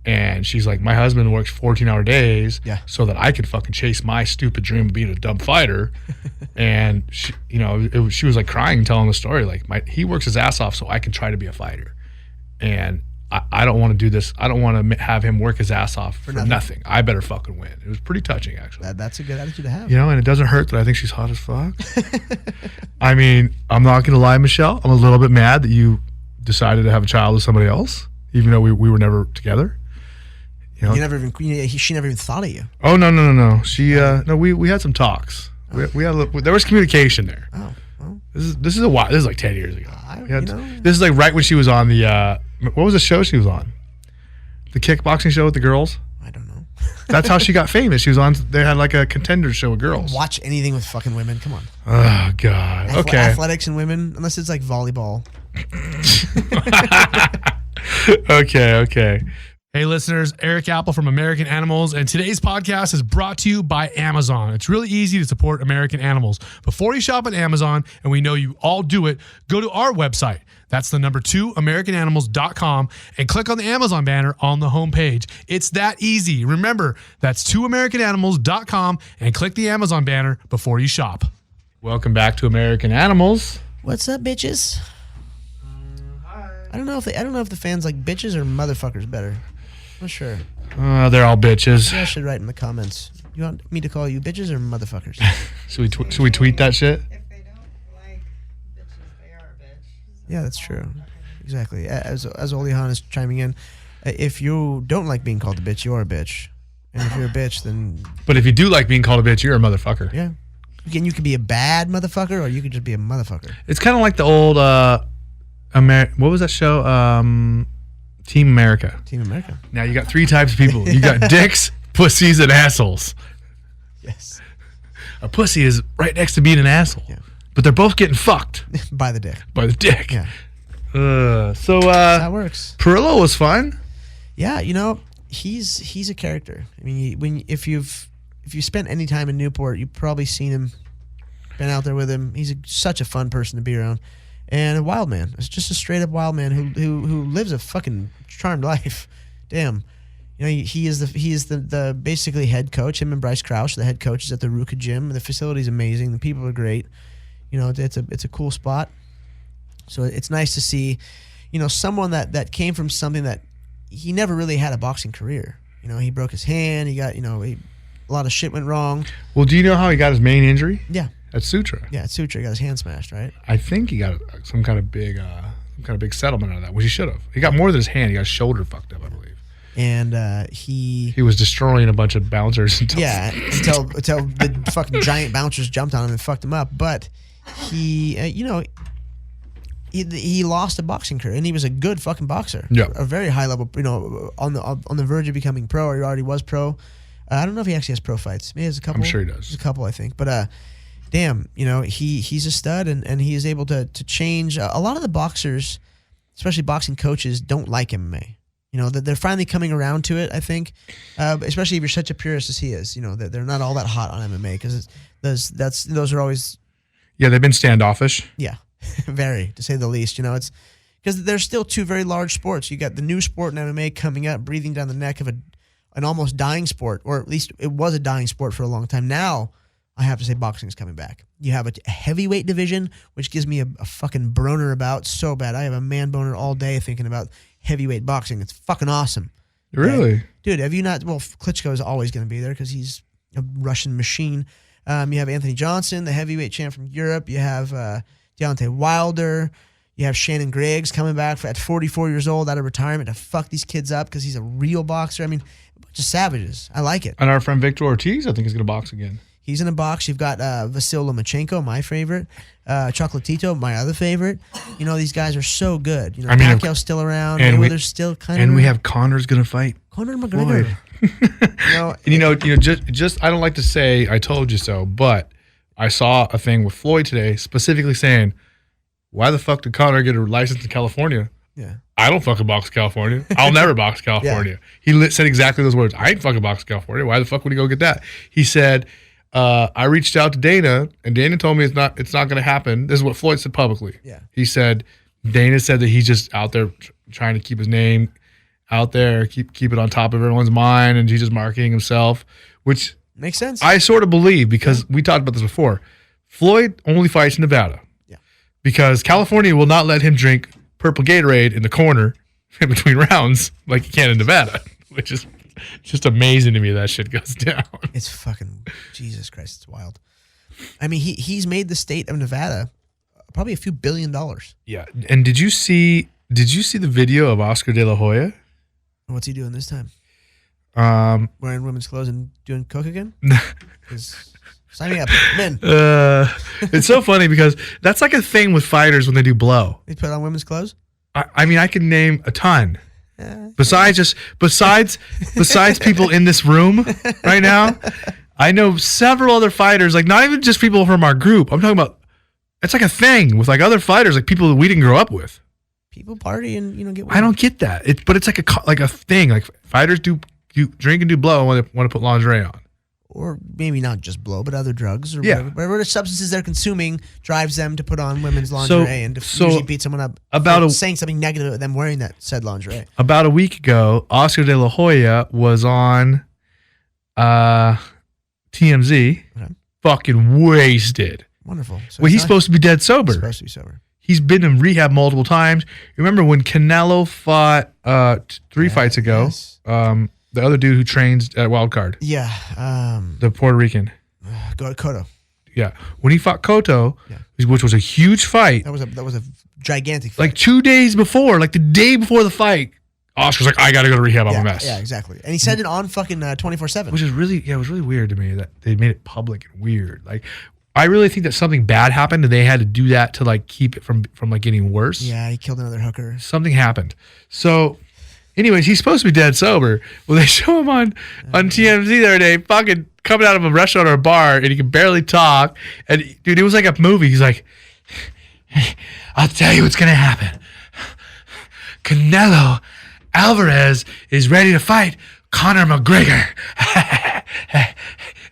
And she's like, my husband works 14-hour days so that I could fucking chase my stupid dream of being a dumb fighter. And she, she was like crying, telling the story. Like he works his ass off so I can try to be a fighter. And I don't want to do this. I don't want to have him work his ass off for nothing. I better fucking win. It was pretty touching, actually. That's a good attitude to have. And it doesn't hurt that I think she's hot as fuck. I mean, I'm not going to lie, Michelle. I'm a little bit mad that you decided to have a child with somebody else, even though we were never together. She never even thought of you. Oh, no. She, we had some talks. We had there was communication there. Oh, well. This is a while. This is like 10 years ago. This is like right when she was on the, what was the show she was on? The kickboxing show with the girls? I don't know. That's how she got famous. She was on, they had like a contender show with girls. Watch anything with fucking women. Come on. Oh, God. Okay. Athletics and women, unless it's like volleyball. Okay. Hey listeners, Erik Apple from American Animals, and today's podcast is brought to you by Amazon. It's really easy to support American Animals. Before you shop at Amazon, and we know you all do it, go to our website. That's the number 2, AmericanAnimals.com, and click on the Amazon banner on the homepage. It's that easy. Remember, that's 2AmericanAnimals.com, and click the Amazon banner before you shop. Welcome back to American Animals. What's up, bitches? I don't know if the fans like bitches or motherfuckers better. I'm not sure. They're all bitches. You guys should write in the comments. You want me to call you bitches or motherfuckers? Should we tweet that shit? If they don't like bitches, they are a bitch. Yeah, that's true. Exactly. As Olihan is chiming in, if you don't like being called a bitch, you are a bitch. And if you're a bitch, then... But if you do like being called a bitch, you're a motherfucker. Yeah. Again, you could be a bad motherfucker or you could just be a motherfucker. It's kind of like the old... what was that show? Team America. Team America. Now you got 3 types of people. You got dicks, pussies, and assholes. Yes. A pussy is right next to being an asshole. Yeah. But they're both getting fucked. By the dick. By the dick. Yeah. That's how it works. Parillo was fun. Yeah, he's a character. I mean, if you spent any time in Newport, you've probably seen him, been out there with him. He's such a fun person to be around. And a wild man. It's just a straight up wild man who lives a fucking charmed life. Damn. He is the basically head coach. Him and Bryce Crouch, the head coaches at the Ruka Gym. The facility's amazing. The people are great. It's a cool spot. So it's nice to see, someone that came from something that he never really had a boxing career. He broke his hand. He got, a lot of shit went wrong. Well, do you know how he got his main injury? Yeah. At Sutra. Yeah, at Sutra. He got his hand smashed, right? I think he got some kind of big settlement out of that, which he should have. He got more than his hand. He got his shoulder fucked up, I believe. And he was destroying a bunch of bouncers until the fucking giant bouncers jumped on him and fucked him up. But he lost a boxing career, and he was a good fucking boxer. Yeah, a very high level. On the verge of becoming pro, or he already was pro. I don't know if he actually has pro fights. Maybe he has a couple. I'm sure he does. There's a couple, I think. But damn, he's a stud, and he is able to change. A lot of the boxers, especially boxing coaches, don't like MMA. That they're finally coming around to it, I think. Especially if you're such a purist as he is, that they're not all that hot on MMA because those are always. Yeah, they've been standoffish. Yeah, very, to say the least. It's because there's still 2 very large sports. You got the new sport in MMA coming up, breathing down the neck of an almost dying sport, or at least it was a dying sport for a long time. Now, I have to say boxing is coming back. You have a heavyweight division, which gives me a fucking boner about so bad. I have a man boner all day thinking about heavyweight boxing. It's fucking awesome. Really? Okay? Dude, have you not? Well, Klitschko is always going to be there because he's a Russian machine. You have Anthony Johnson, the heavyweight champ from Europe. You have Deontay Wilder. You have Shannon Griggs coming back at 44 years old out of retirement to fuck these kids up because he's a real boxer. I mean, a bunch of savages. I like it. And our friend Victor Ortiz, I think, is going to box again. He's in a box. You've got Vasil Lomachenko, my favorite. Chocolatito, my other favorite. These guys are so good. Pacquiao's still around. Mayweather's still kind of. And we have Connor's going to fight. Conor McGregor. Just I don't like to say I told you so, but I saw a thing with Floyd today specifically saying, why the fuck did Conor get a license in California? Yeah. I don't fucking box California. I'll never box California. Yeah. He said exactly those words. I ain't fucking box California. Why the fuck would he go get that? He said, I reached out to Dana, and Dana told me it's not going to happen. This is what Floyd said publicly. Yeah. He said, Dana said that he's just out there trying to keep his name out there, keep it on top of everyone's mind, and he's just marketing himself, which makes sense. I sort of believe because we talked about this before. Floyd only fights in Nevada. Yeah. Because California will not let him drink purple Gatorade in the corner in between rounds like he can in Nevada, which is just amazing to me that shit goes down. It's fucking Jesus Christ. It's wild. I mean, he's made the state of Nevada probably a few $1 billion. Yeah. And did you see the video of Oscar De La Hoya? What's he doing this time? Wearing women's clothes and doing coke again? Sign me up. Men. It's so funny because that's like a thing with fighters when they do blow. They put on women's clothes? I mean, I can name a ton. Besides people in this room right now, I know several other fighters, like not even just people from our group. I'm talking about, it's like a thing with like other fighters, like people that we didn't grow up with. People party and get. I don't get that. But it's like a thing. Like fighters do drink and do blow when they want to put lingerie on. Or maybe not just blow, but other drugs or whatever the substances they're consuming drives them to put on women's lingerie and to usually beat someone up saying something negative about them wearing that said lingerie. About a week ago, Oscar De La Hoya was on TMZ, fucking wasted. Wonderful. So he's supposed to be dead sober. He's supposed to be sober. He's been in rehab multiple times. Remember when Canelo fought 3 fights ago? Yes. The other dude who trains at Wildcard. Yeah. The Puerto Rican. Cotto. Yeah. When he fought Cotto, which was a huge fight. That was a gigantic fight. Like 2 days before, like the day before the fight, Oscar's like, I got to go to rehab. I'm a mess. Yeah, exactly. And he said it on fucking 24/7. Which is really, it was really weird to me that they made it public and weird. Like, I really think that something bad happened and they had to do that to like keep it from like getting worse. Yeah, he killed another hooker. Something happened. So, anyways, he's supposed to be dead sober. Well, they show him on TMZ the other day, fucking coming out of a restaurant or a bar, and he can barely talk. And dude, it was like a movie. He's like, I'll tell you what's gonna happen. Canelo Alvarez is ready to fight Conor McGregor.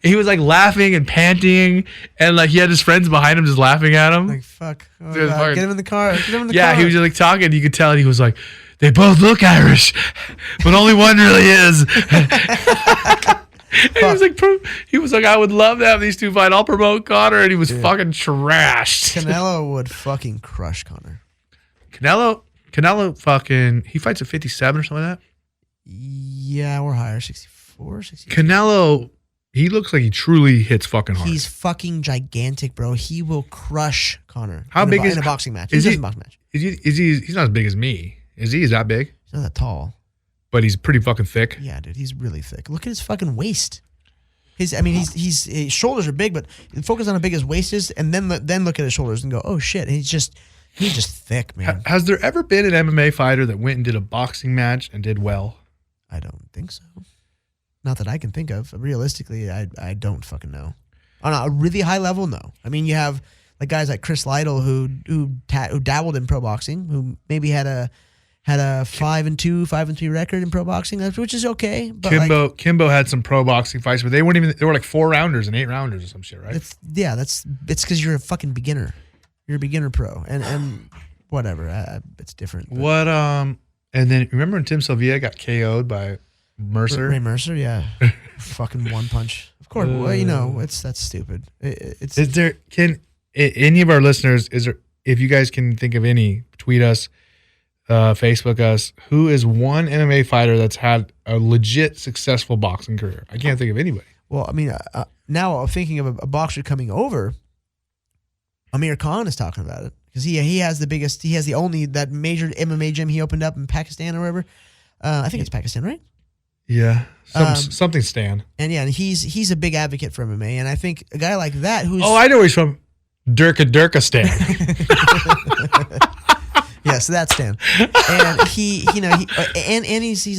He was like laughing and panting, and like he had his friends behind him just laughing at him. Like, fuck. Oh, God. Get him in the car. Get him in the car. Yeah, he was just like talking. You could tell, and he was like, they both look Irish, but only one really is. And he was like, I would love to have these two fight. I'll promote Conor, and he was fucking trashed. Canelo would fucking crush Conor. Canelo fucking, he fights at 57 or something like that. Yeah, or higher, 64, 65. Canelo, he looks like he truly hits fucking hard. He's fucking gigantic, bro. He will crush Conor. How big is in a boxing match? Is he he? does a boxing match. He's not as big as me. Is he? Is that big? He's not that tall. But he's pretty fucking thick. Yeah, dude, he's really thick. Look at his fucking waist. His shoulders are big, but focus on how big his waist is, and then look at his shoulders and go, oh shit, and he's just thick, man. Has there ever been an MMA fighter that went and did a boxing match and did well? I don't think so. Not that I can think of. Realistically, I don't fucking know. On a really high level, no. I mean, you have like guys like Chris Lytle who dabbled in pro boxing, who maybe had a 5-2, 5-3 record in pro boxing, which is okay. But Kimbo had some pro boxing fights, but they were like 4-rounders and 8-rounders or some shit, right? It's because you're a fucking beginner. You're a beginner pro, and whatever. It's different. But. What and then remember when Tim Sylvia got KO'd by Mercer? Ray Mercer, yeah, fucking one punch. Of course, well, that's stupid. Can any of our listeners if you guys can think of any, tweet us. Facebook us, who is one MMA fighter that's had a legit successful boxing career? I can't think of anybody. Well, I mean, now I'm thinking of a boxer coming over. Amir Khan is talking about it because he has the only that major MMA gym he opened up in Pakistan or wherever. I think it's Pakistan, right? Yeah, something Stan. And yeah, and he's a big advocate for MMA, and I think a guy like that who's I know where he's from, Durkistan. Yeah, so that's Stan, and he's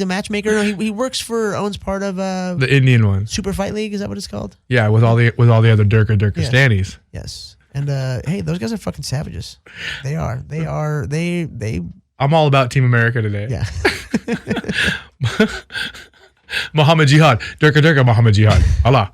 a matchmaker. No, he owns part of the Indian one, Super Fight League. Is that what it's called? Yeah, with all the other Durkistanis. Yes, and hey, those guys are fucking savages. They are. I'm all about Team America today. Yeah. Muhammad Jihad, Durka, Muhammad Jihad, Allah.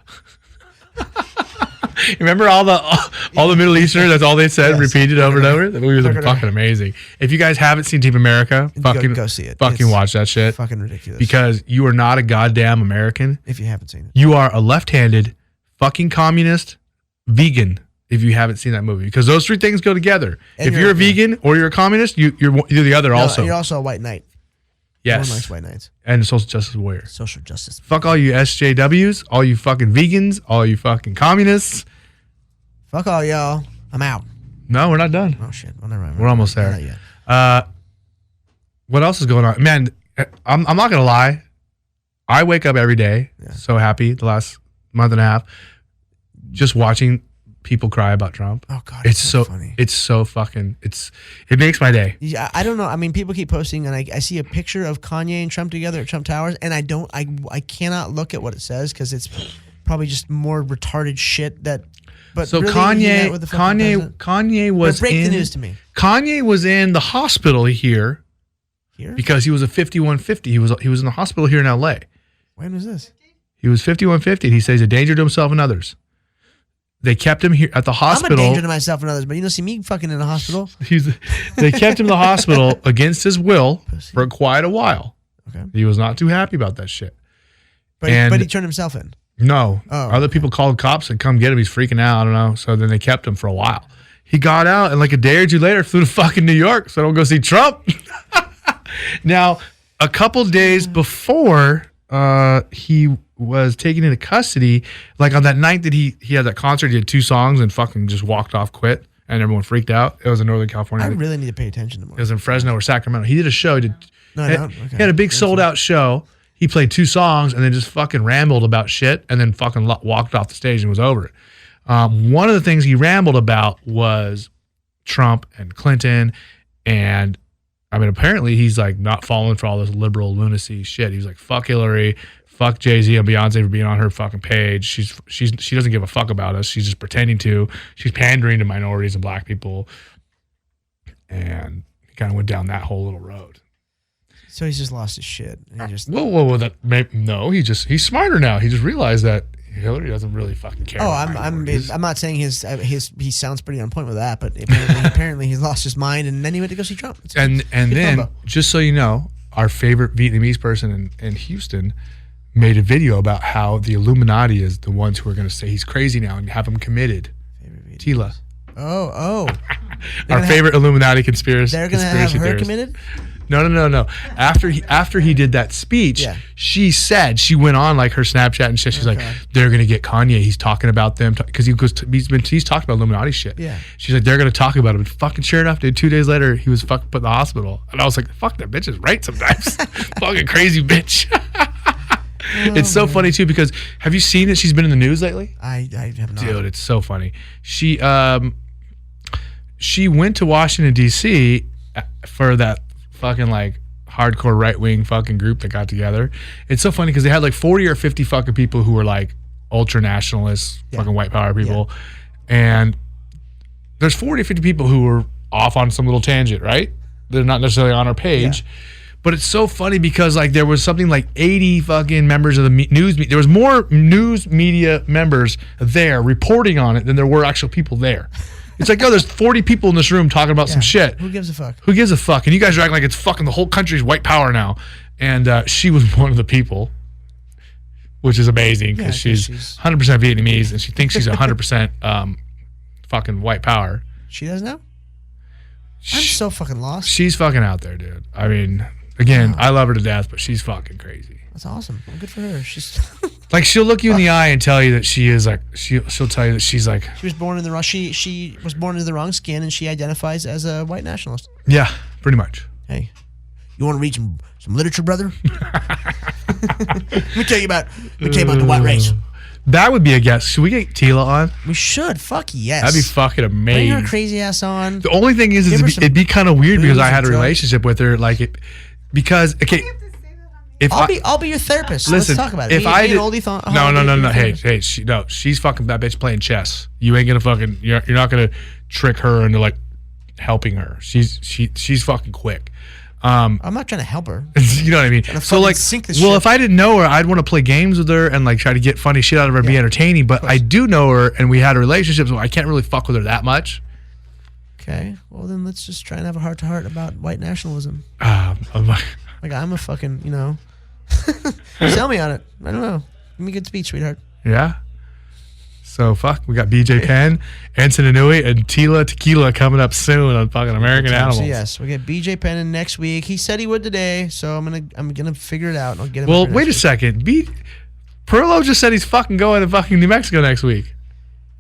Remember all the Middle Easterners? That's all they said, repeated over and over. The movies are fucking amazing. If you guys haven't seen Team America, fucking go see it. Fucking It's watch that shit. Fucking ridiculous. Because you are not a goddamn American. If you haven't seen it, You are a left-handed fucking communist vegan. If you haven't seen that movie, because those three things go together. And If you're a vegan or you're a communist, you're the other also. You're also a white knight. Yes. Everyone likes white knights. And a social justice warrior. Social justice. Fuck all you SJWs, all you fucking vegans, all you fucking communists. Fuck all y'all. I'm out. No, we're not done. Oh shit. Well, never mind. We're almost there. Not yet. What else is going on? Man, I'm not going to lie. I wake up every day so happy the last month and a half just watching people cry about Trump. Oh god, it's so funny. It's so fucking it makes my day. Yeah, I don't know. I mean, people keep posting, and I see a picture of Kanye and Trump together at Trump Towers, and I cannot look at what it says because it's probably just more retarded shit that. But So really, Kanye was but break the news to me. Kanye was in the hospital here because he was a 5150. He was in the hospital here in LA. When was this? He was 5150. He says a danger to himself and others. They kept him here at the hospital. I'm a danger to myself and others, but you don't see me fucking in the hospital. They kept him in the hospital against his will for quite a while. Okay. He was not too happy about that shit. But he turned himself in. No. Oh, Other people called cops and come get him. He's freaking out. I don't know. So then they kept him for a while. He got out and like a day or two later flew to fucking New York so I don't go see Trump. Now, a couple days before he was taken into custody, like on that night that he had that concert, he had 2 songs and fucking just walked off, quit, and everyone freaked out. It was in Northern California. I really need to pay attention to more. It was in Fresno or Sacramento. He did a show. He had a big That's sold out show. He played 2 songs and then just fucking rambled about shit and then fucking walked off the stage and was over it. One of the things he rambled about was Trump and Clinton, and I mean, apparently he's like not falling for all this liberal lunacy shit. He's like, fuck Hillary, fuck Jay-Z and Beyonce for being on her fucking page. She doesn't give a fuck about us. She's just pretending to. She's pandering to minorities and black people. And he kind of went down that whole little road. So he's just lost his shit. And he just, Whoa! No, he's smarter now. He just realized that Hillary doesn't really fucking care. I'm not saying he sounds pretty on point with that, but apparently he's lost his mind, and then he went to go see Trump. And then combo. Just so you know, our favorite Vietnamese person in Houston made a video about how the Illuminati is the ones who are going to say he's crazy now and have him committed. Tila. Oh. Our favorite Illuminati conspiracy. They're going to have her theorist. committed? No. After he did that speech, she went on like her Snapchat and shit. She's like, they're gonna get Kanye. He's talking about them because he's talked about Illuminati shit. Yeah. She's like, they're gonna talk about him. And fucking sure enough, dude, 2 days later, he was fucking put in the hospital. And I was like, fuck, that bitch is right sometimes. Fucking crazy bitch. It's so funny too because have you seen that she's been in the news lately? I have not. Dude, it's so funny. She went to Washington D.C. for that fucking like hardcore right wing fucking group that got together. It's so funny because they had like 40 or 50 fucking people who were like ultra nationalists, fucking white power people, and there's 40 or 50 people who were off on some little tangent, right? They're not necessarily on our page. But it's so funny because like there was something like 80 fucking members of the news. There was more news media members there reporting on it than there were actual people there. It's like, there's 40 people in this room talking about some shit. Who gives a fuck? Who gives a fuck? And you guys are acting like it's fucking the whole country's white power now. And she was one of the people, which is amazing because she's 100% Vietnamese and she thinks she's 100% fucking white power. She does now? I'm so fucking lost. She's fucking out there, dude. I mean, again, I love her to death, but she's fucking crazy. That's awesome. Well, good for her. She's like, she'll look you in the eye and tell you that she is like, she'll tell you that she's like, she was born in the wrong, she was born into the wrong skin and she identifies as a white nationalist. Yeah, pretty much. Hey, you want to read some literature, brother? Let me tell you about the white race. That would be a guess. Should we get Tila on? We should. Fuck yes. That'd be fucking amazing. Bring her crazy ass on. The only thing is it'd be kind of weird because I had a relationship with her, like it, because okay. If I'll be your therapist. Listen, Let's talk about it. If no. Hey, she's fucking that bitch playing chess. You ain't gonna fucking. You're not gonna trick her into like helping her. She's fucking quick. I'm not trying to help her. You know what I mean? So like, sink this well, ship. if I didn't know her, I'd want to play games with her and like try to get funny shit out of her, be entertaining. But I do know her, and we had a relationship, so I can't really fuck with her that much. Okay, well then let's just try and have a heart-to-heart about white nationalism. I'm like, Like I'm a fucking, sell me on it. I don't know. Give me a good speech, sweetheart. yeah. So fuck, we got BJ Penn, Anson Inouye, and Tila Tequila coming up soon on fucking American Animals. So yes, we get BJ Penn in next week. He said he would today, so I'm gonna figure it out. And I'll get him. Well, after wait a next second. Parillo just said he's fucking going to fucking New Mexico next week. week.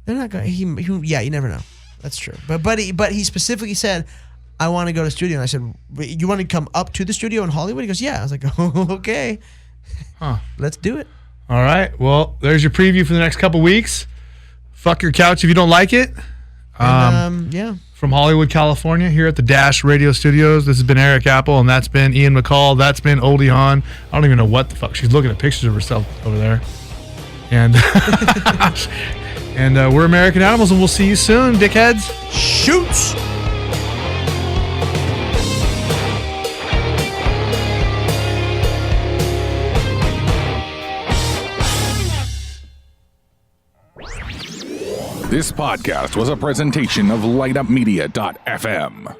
They're not going. Yeah, you never know. That's true. But he specifically said, I want to go to the studio. And I said, you want to come up to the studio in Hollywood? He goes, yeah. I was like, oh, okay. Huh. Let's do it. All right. Well, there's your preview for the next couple weeks. Fuck your couch if you don't like it. And, yeah. From Hollywood, California, here at the Dash Radio Studios. This has been Erik Apple, and that's been Ian McCall. That's been Oldie Hawn. I don't even know what the fuck. She's looking at pictures of herself over there. And and we're American Animals, and we'll see you soon, dickheads. Shoots. This podcast was a presentation of lightupmedia.fm.